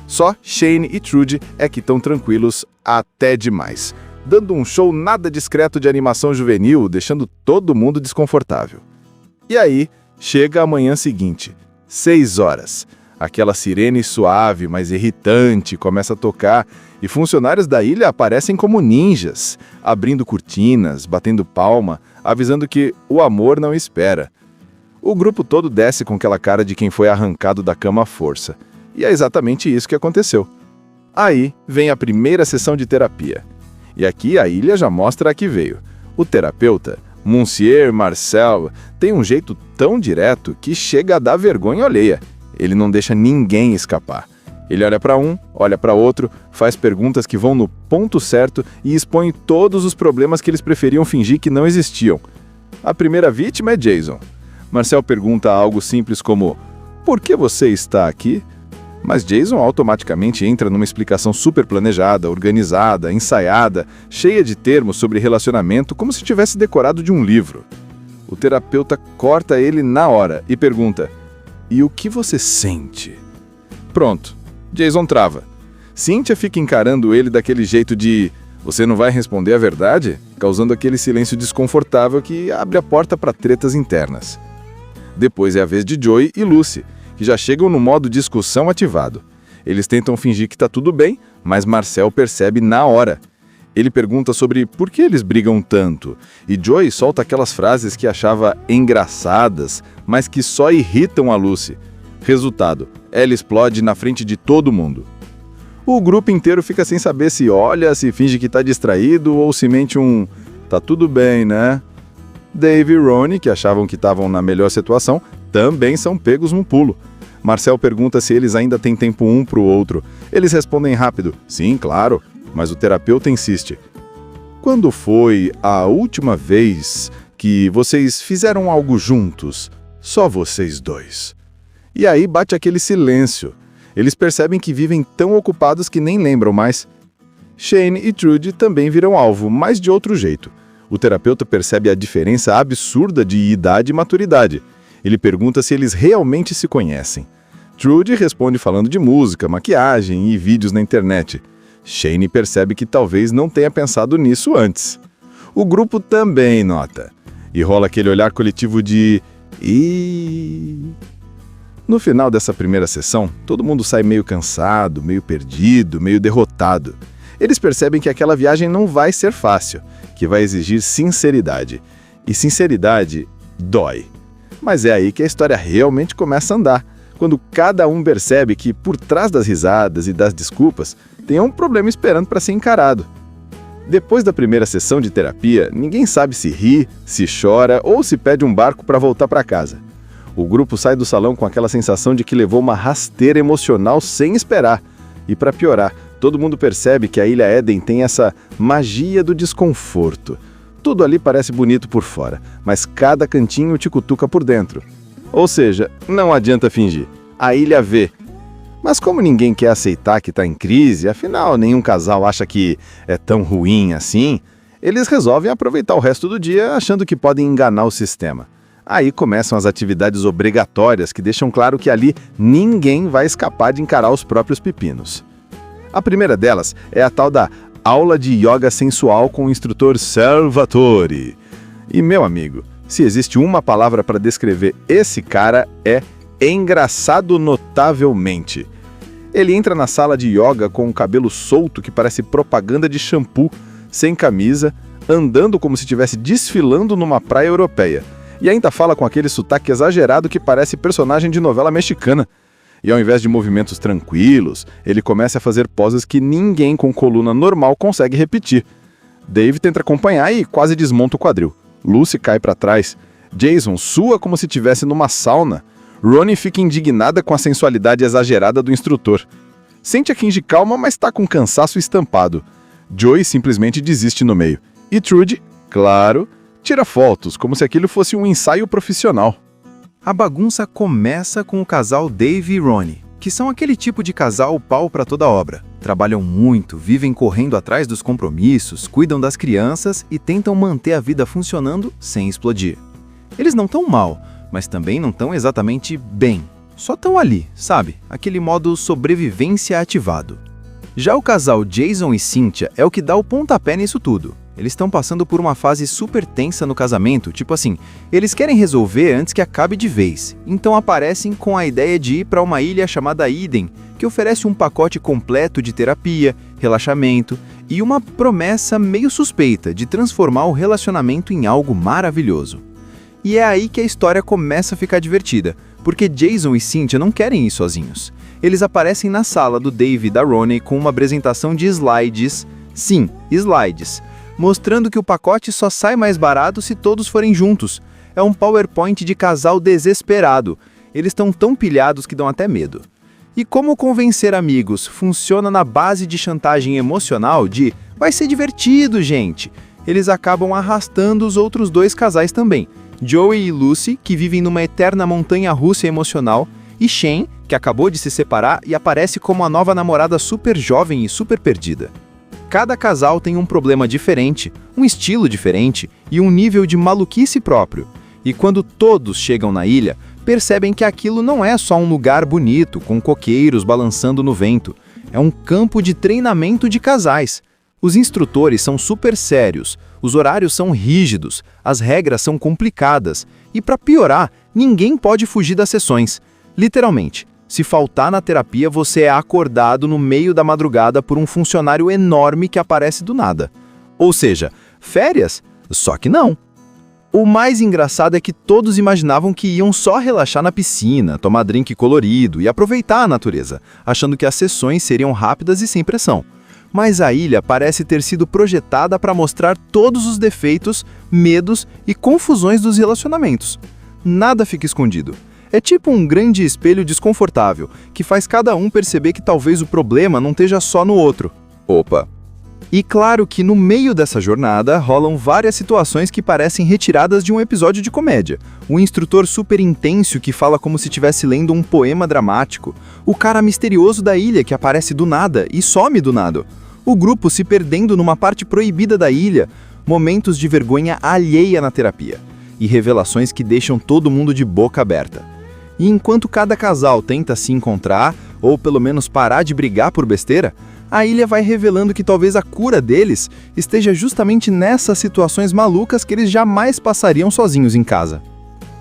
Só Shane e Trudy é que estão tranquilos até demais, dando um show nada discreto de animação juvenil, deixando todo mundo desconfortável. E aí, chega a manhã seguinte, 6 horas. Aquela sirene suave, mas irritante, começa a tocar e funcionários da ilha aparecem como ninjas, abrindo cortinas, batendo palma, avisando que o amor não espera. O grupo todo desce com aquela cara de quem foi arrancado da cama à força. E é exatamente isso que aconteceu. Aí vem a primeira sessão de terapia. E aqui a ilha já mostra a que veio. O terapeuta, Monsieur Marcel, tem um jeito tão direto que chega a dar vergonha alheia. Ele não deixa ninguém escapar. Ele olha para um, olha para outro, faz perguntas que vão no ponto certo e expõe todos os problemas que eles preferiam fingir que não existiam. A primeira vítima é Jason. Marcel pergunta algo simples como: "Por que você está aqui?" Mas Jason automaticamente entra numa explicação super planejada, organizada, ensaiada, cheia de termos sobre relacionamento, como se tivesse decorado de um livro. O terapeuta corta ele na hora e pergunta: "E o que você sente?" Pronto, Jason trava. Cynthia fica encarando ele daquele jeito de: "Você não vai responder a verdade?", causando aquele silêncio desconfortável que abre a porta para tretas internas. Depois é a vez de Joey e Lucy, que já chegam no modo discussão ativado. Eles tentam fingir que está tudo bem, mas Marcel percebe na hora. Ele pergunta sobre por que eles brigam tanto, e Joey solta aquelas frases que achava engraçadas, mas que só irritam a Lucy. Resultado, ela explode na frente de todo mundo. O grupo inteiro fica sem saber se olha, se finge que está distraído ou se mente um "tá tudo bem, né?". Dave e Ronnie, que achavam que estavam na melhor situação, também são pegos no pulo. Marcel pergunta se eles ainda têm tempo um para o outro. Eles respondem rápido: "Sim, claro", mas o terapeuta insiste: "Quando foi a última vez que vocês fizeram algo juntos? Só vocês dois?" E aí bate aquele silêncio. Eles percebem que vivem tão ocupados que nem lembram mais. Shane e Trudy também viram alvo, mas de outro jeito. O terapeuta percebe a diferença absurda de idade e maturidade. Ele pergunta se eles realmente se conhecem. Trudy responde falando de música, maquiagem e vídeos na internet. Shane percebe que talvez não tenha pensado nisso antes. O grupo também nota. E rola aquele olhar coletivo de "Ih". No final dessa primeira sessão, todo mundo sai meio cansado, meio perdido, meio derrotado. Eles percebem que aquela viagem não vai ser fácil, que vai exigir sinceridade. E sinceridade dói. Mas é aí que a história realmente começa a andar, quando cada um percebe que por trás das risadas e das desculpas tem um problema esperando para ser encarado. Depois da primeira sessão de terapia, ninguém sabe se ri, se chora ou se pede um barco para voltar para casa. O grupo sai do salão com aquela sensação de que levou uma rasteira emocional sem esperar. E para piorar, todo mundo percebe que a Ilha Eden tem essa magia do desconforto. Tudo ali parece bonito por fora, mas cada cantinho te cutuca por dentro. Ou seja, não adianta fingir. A ilha vê. Mas como ninguém quer aceitar que está em crise, afinal nenhum casal acha que é tão ruim assim, eles resolvem aproveitar o resto do dia achando que podem enganar o sistema. Aí começam as atividades obrigatórias que deixam claro que ali ninguém vai escapar de encarar os próprios pepinos. A primeira delas é a tal da aula de yoga sensual com o instrutor Salvatore. E, meu amigo, se existe uma palavra para descrever esse cara é engraçado notavelmente. Ele entra na sala de yoga com o cabelo solto que parece propaganda de shampoo, sem camisa, andando como se estivesse desfilando numa praia europeia. E ainda fala com aquele sotaque exagerado que parece personagem de novela mexicana. E ao invés de movimentos tranquilos, ele começa a fazer poses que ninguém com coluna normal consegue repetir. Dave tenta acompanhar e quase desmonta o quadril. Lucy cai para trás. Jason sua como se estivesse numa sauna. Ronnie fica indignada com a sensualidade exagerada do instrutor. Sente a Kenji calma, mas está com cansaço estampado. Joey simplesmente desiste no meio. E Trudy, claro, tira fotos, como se aquilo fosse um ensaio profissional. A bagunça começa com o casal Dave e Ronnie, que são aquele tipo de casal pau para toda obra. Trabalham muito, vivem correndo atrás dos compromissos, cuidam das crianças e tentam manter a vida funcionando sem explodir. Eles não estão mal, mas também não estão exatamente bem. Só estão ali, sabe? Aquele modo sobrevivência ativado. Já o casal Jason e Cynthia é o que dá o pontapé nisso tudo. Eles estão passando por uma fase super tensa no casamento, tipo assim, eles querem resolver antes que acabe de vez. Então aparecem com a ideia de ir para uma ilha chamada Eden, que oferece um pacote completo de terapia, relaxamento e uma promessa meio suspeita de transformar o relacionamento em algo maravilhoso. E é aí que a história começa a ficar divertida, porque Jason e Cynthia não querem ir sozinhos. Eles aparecem na sala do Dave e da Ronnie com uma apresentação de slides, sim, slides, mostrando que o pacote só sai mais barato se todos forem juntos. É um PowerPoint de casal desesperado. Eles estão tão pilhados que dão até medo. E como convencer amigos funciona na base de chantagem emocional de "vai ser divertido, gente", eles acabam arrastando os outros dois casais também. Joey e Lucy, que vivem numa eterna montanha-russa emocional, e Shane, que acabou de se separar e aparece como a nova namorada super jovem e super perdida. Cada casal tem um problema diferente, um estilo diferente e um nível de maluquice próprio. E quando todos chegam na ilha, percebem que aquilo não é só um lugar bonito, com coqueiros balançando no vento. É um campo de treinamento de casais. Os instrutores são super sérios, os horários são rígidos, as regras são complicadas e, para piorar, ninguém pode fugir das sessões. Literalmente, se faltar na terapia, você é acordado no meio da madrugada por um funcionário enorme que aparece do nada. Ou seja, férias? Só que não. O mais engraçado é que todos imaginavam que iam só relaxar na piscina, tomar drink colorido e aproveitar a natureza, achando que as sessões seriam rápidas e sem pressão. Mas a ilha parece ter sido projetada para mostrar todos os defeitos, medos e confusões dos relacionamentos. Nada fica escondido. É tipo um grande espelho desconfortável, que faz cada um perceber que talvez o problema não esteja só no outro. Opa! E claro que no meio dessa jornada rolam várias situações que parecem retiradas de um episódio de comédia. O instrutor super intenso que fala como se estivesse lendo um poema dramático. O cara misterioso da ilha que aparece do nada e some do nada. O grupo se perdendo numa parte proibida da ilha. Momentos de vergonha alheia na terapia. E revelações que deixam todo mundo de boca aberta. E enquanto cada casal tenta se encontrar, ou pelo menos parar de brigar por besteira, a ilha vai revelando que talvez a cura deles esteja justamente nessas situações malucas que eles jamais passariam sozinhos em casa.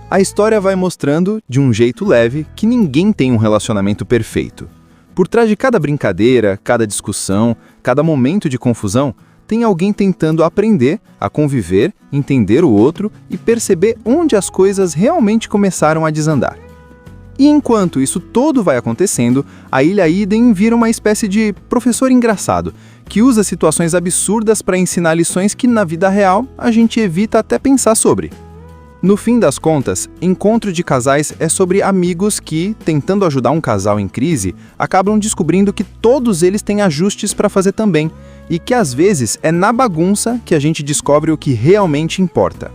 A história vai mostrando, de um jeito leve, que ninguém tem um relacionamento perfeito. Por trás de cada brincadeira, cada discussão, cada momento de confusão, tem alguém tentando aprender a conviver, entender o outro e perceber onde as coisas realmente começaram a desandar. E enquanto isso tudo vai acontecendo, a Ilha Eden vira uma espécie de professor engraçado, que usa situações absurdas para ensinar lições que na vida real a gente evita até pensar sobre. No fim das contas, Encontro de Casais é sobre amigos que, tentando ajudar um casal em crise, acabam descobrindo que todos eles têm ajustes para fazer também, e que às vezes é na bagunça que a gente descobre o que realmente importa.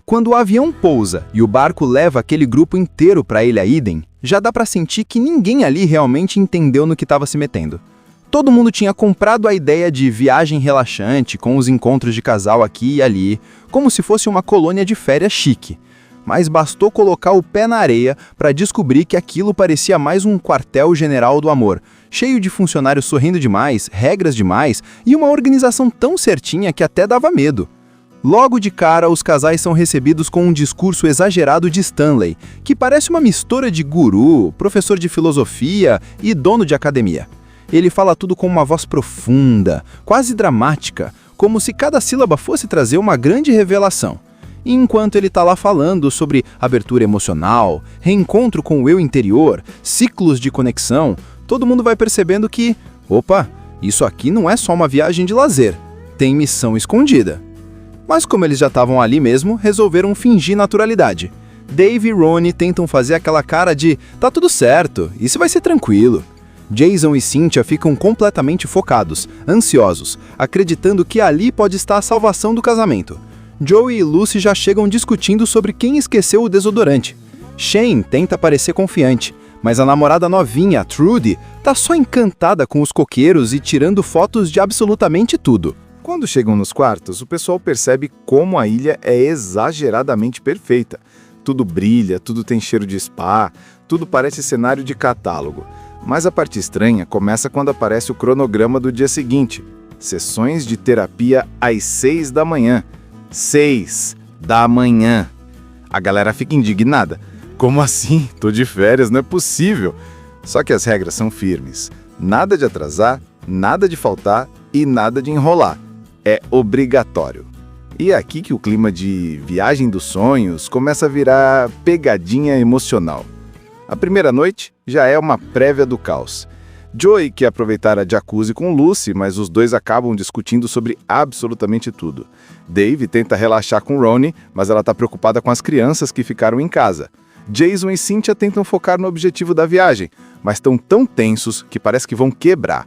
Quando o avião pousa e o barco leva aquele grupo inteiro para a Ilha Eden, já dá para sentir que ninguém ali realmente entendeu no que estava se metendo. Todo mundo tinha comprado a ideia de viagem relaxante com os encontros de casal aqui e ali, como se fosse uma colônia de férias chique. Mas bastou colocar o pé na areia para descobrir que aquilo parecia mais um quartel-general do amor, cheio de funcionários sorrindo demais, regras demais e uma organização tão certinha que até dava medo. Logo de cara, os casais são recebidos com um discurso exagerado de Stanley, que parece uma mistura de guru, professor de filosofia e dono de academia. Ele fala tudo com uma voz profunda, quase dramática, como se cada sílaba fosse trazer uma grande revelação. E enquanto ele tá lá falando sobre abertura emocional, reencontro com o eu interior, ciclos de conexão, todo mundo vai percebendo que, opa, isso aqui não é só uma viagem de lazer, tem missão escondida. Mas como eles já estavam ali mesmo, resolveram fingir naturalidade. Dave e Ronnie tentam fazer aquela cara de tá tudo certo, isso vai ser tranquilo. Jason e Cynthia ficam completamente focados, ansiosos, acreditando que ali pode estar a salvação do casamento. Joey e Lucy já chegam discutindo sobre quem esqueceu o desodorante. Shane tenta parecer confiante, mas a namorada novinha, Trudy, tá só encantada com os coqueiros e tirando fotos de absolutamente tudo. Quando chegam nos quartos, o pessoal percebe como a ilha é exageradamente perfeita. Tudo brilha, tudo tem cheiro de spa, tudo parece cenário de catálogo. Mas a parte estranha começa quando aparece o cronograma do dia seguinte. Sessões de terapia às 6 da manhã. 6 da manhã. A galera fica indignada. Como assim? Tô de férias, não é possível. Só que as regras são firmes. Nada de atrasar, nada de faltar e nada de enrolar. É obrigatório. E é aqui que o clima de viagem dos sonhos começa a virar pegadinha emocional. A primeira noite já é uma prévia do caos. Joey quer aproveitar a jacuzzi com Lucy, mas os dois acabam discutindo sobre absolutamente tudo. Dave tenta relaxar com Ronnie, mas ela está preocupada com as crianças que ficaram em casa. Jason e Cynthia tentam focar no objetivo da viagem, mas estão tão tensos que parece que vão quebrar.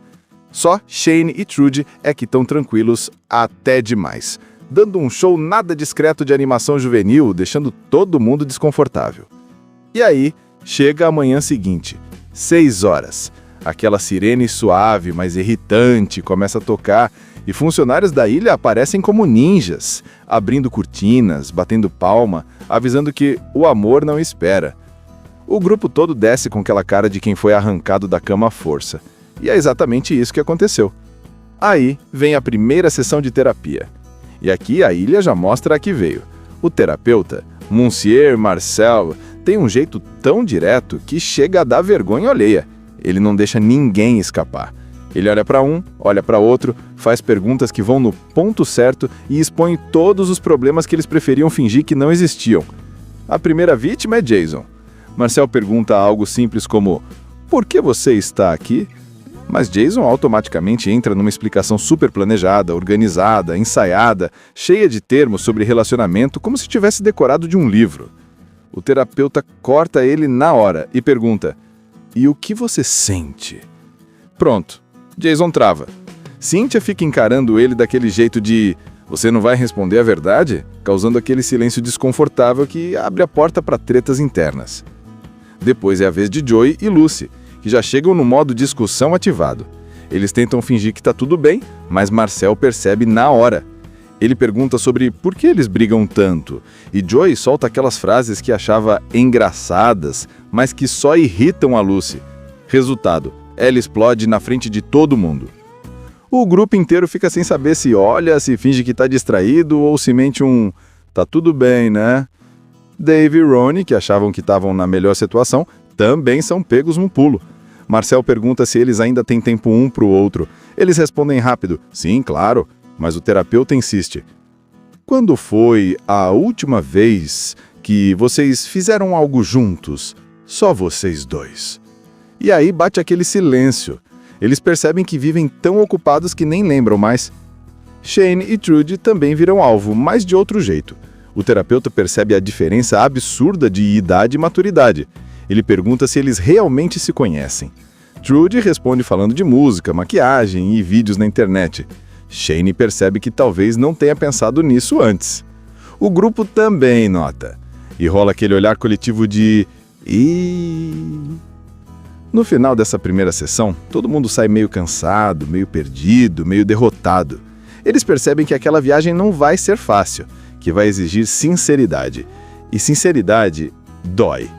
Só Shane e Trudy é que estão tranquilos até demais, dando um show nada discreto de animação juvenil, deixando todo mundo desconfortável. E aí, chega a manhã seguinte, 6 horas. Aquela sirene suave, mas irritante, começa a tocar e funcionários da ilha aparecem como ninjas, abrindo cortinas, batendo palma, avisando que o amor não espera. O grupo todo desce com aquela cara de quem foi arrancado da cama à força. E é exatamente isso que aconteceu. Aí vem a primeira sessão de terapia. E aqui a ilha já mostra a que veio. O terapeuta, Monsieur Marcel, tem um jeito tão direto que chega a dar vergonha alheia. Ele não deixa ninguém escapar. Ele olha para um, olha para outro, faz perguntas que vão no ponto certo e expõe todos os problemas que eles preferiam fingir que não existiam. A primeira vítima é Jason. Marcel pergunta algo simples como: "Por que você está aqui?" Mas Jason automaticamente entra numa explicação super planejada, organizada, ensaiada, cheia de termos sobre relacionamento, como se tivesse decorado de um livro. O terapeuta corta ele na hora e pergunta: "E o que você sente?" Pronto, Jason trava. Cynthia fica encarando ele daquele jeito de "você não vai responder a verdade?", causando aquele silêncio desconfortável que abre a porta para tretas internas. Depois é a vez de Joey e Lucy, que já chegam no modo discussão ativado. Eles tentam fingir que tá tudo bem, mas Marcel percebe na hora. Ele pergunta sobre por que eles brigam tanto, e Joey solta aquelas frases que achava engraçadas, mas que só irritam a Lucy. Resultado, ela explode na frente de todo mundo. O grupo inteiro fica sem saber se olha, se finge que tá distraído ou se mente um "tá tudo bem, né?". Dave e Ronnie, que achavam que estavam na melhor situação, também são pegos no pulo. Marcel pergunta se eles ainda têm tempo um pro outro. Eles respondem rápido: "Sim, claro", mas o terapeuta insiste: "Quando foi a última vez que vocês fizeram algo juntos? Só vocês dois?" E aí bate aquele silêncio. Eles percebem que vivem tão ocupados que nem lembram mais. Shane e Trudy também viram alvo, mas de outro jeito. O terapeuta percebe a diferença absurda de idade e maturidade. Ele pergunta se eles realmente se conhecem. Trudy responde falando de música, maquiagem e vídeos na internet. Shane percebe que talvez não tenha pensado nisso antes. O grupo também nota. E rola aquele olhar coletivo de No final dessa primeira sessão, todo mundo sai meio cansado, meio perdido, meio derrotado. Eles percebem que aquela viagem não vai ser fácil, que vai exigir sinceridade. E sinceridade dói.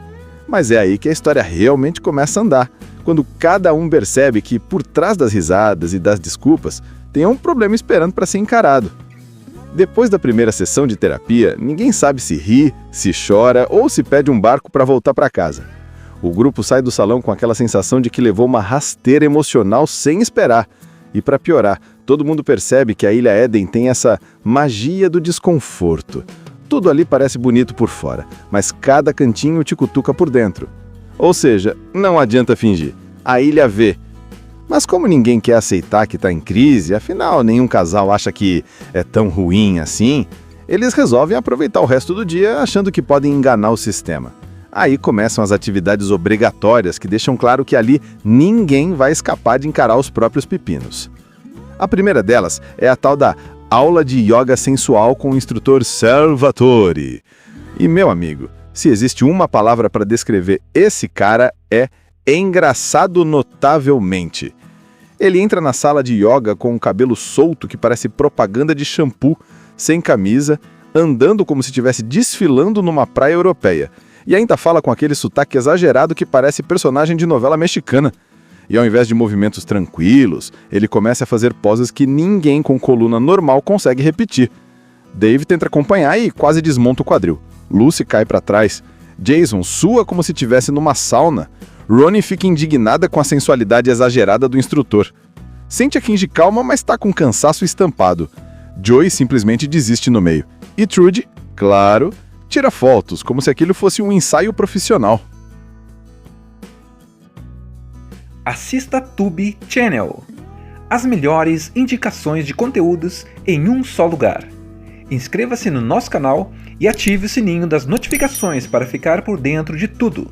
Mas é aí que a história realmente começa a andar, quando cada um percebe que por trás das risadas e das desculpas tem um problema esperando para ser encarado. Depois da primeira sessão de terapia, ninguém sabe se ri, se chora ou se pede um barco para voltar para casa. O grupo sai do salão com aquela sensação de que levou uma rasteira emocional sem esperar. E para piorar, todo mundo percebe que a Ilha Éden tem essa magia do desconforto. Tudo ali parece bonito por fora, mas cada cantinho te cutuca por dentro. Ou seja, não adianta fingir. A ilha vê. Mas como ninguém quer aceitar que está em crise, afinal nenhum casal acha que é tão ruim assim, eles resolvem aproveitar o resto do dia achando que podem enganar o sistema. Aí começam as atividades obrigatórias que deixam claro que ali ninguém vai escapar de encarar os próprios pepinos. A primeira delas é a tal da aula de yoga sensual com o instrutor Salvatore. E, meu amigo, se existe uma palavra para descrever esse cara, é engraçado notavelmente. Ele entra na sala de yoga com um cabelo solto que parece propaganda de shampoo, sem camisa, andando como se estivesse desfilando numa praia europeia. E ainda fala com aquele sotaque exagerado que parece personagem de novela mexicana. E ao invés de movimentos tranquilos, ele começa a fazer poses que ninguém com coluna normal consegue repetir. Dave tenta acompanhar e quase desmonta o quadril. Lucy cai para trás. Jason sua como se estivesse numa sauna. Ronnie fica indignada com a sensualidade exagerada do instrutor. Sente a Kinji calma, mas está com cansaço estampado. Joey simplesmente desiste no meio. E Trudy, claro, tira fotos, como se aquilo fosse um ensaio profissional. Assista Tube Channel. As melhores indicações de conteúdos em um só lugar. Inscreva-se no nosso canal e ative o sininho das notificações para ficar por dentro de tudo.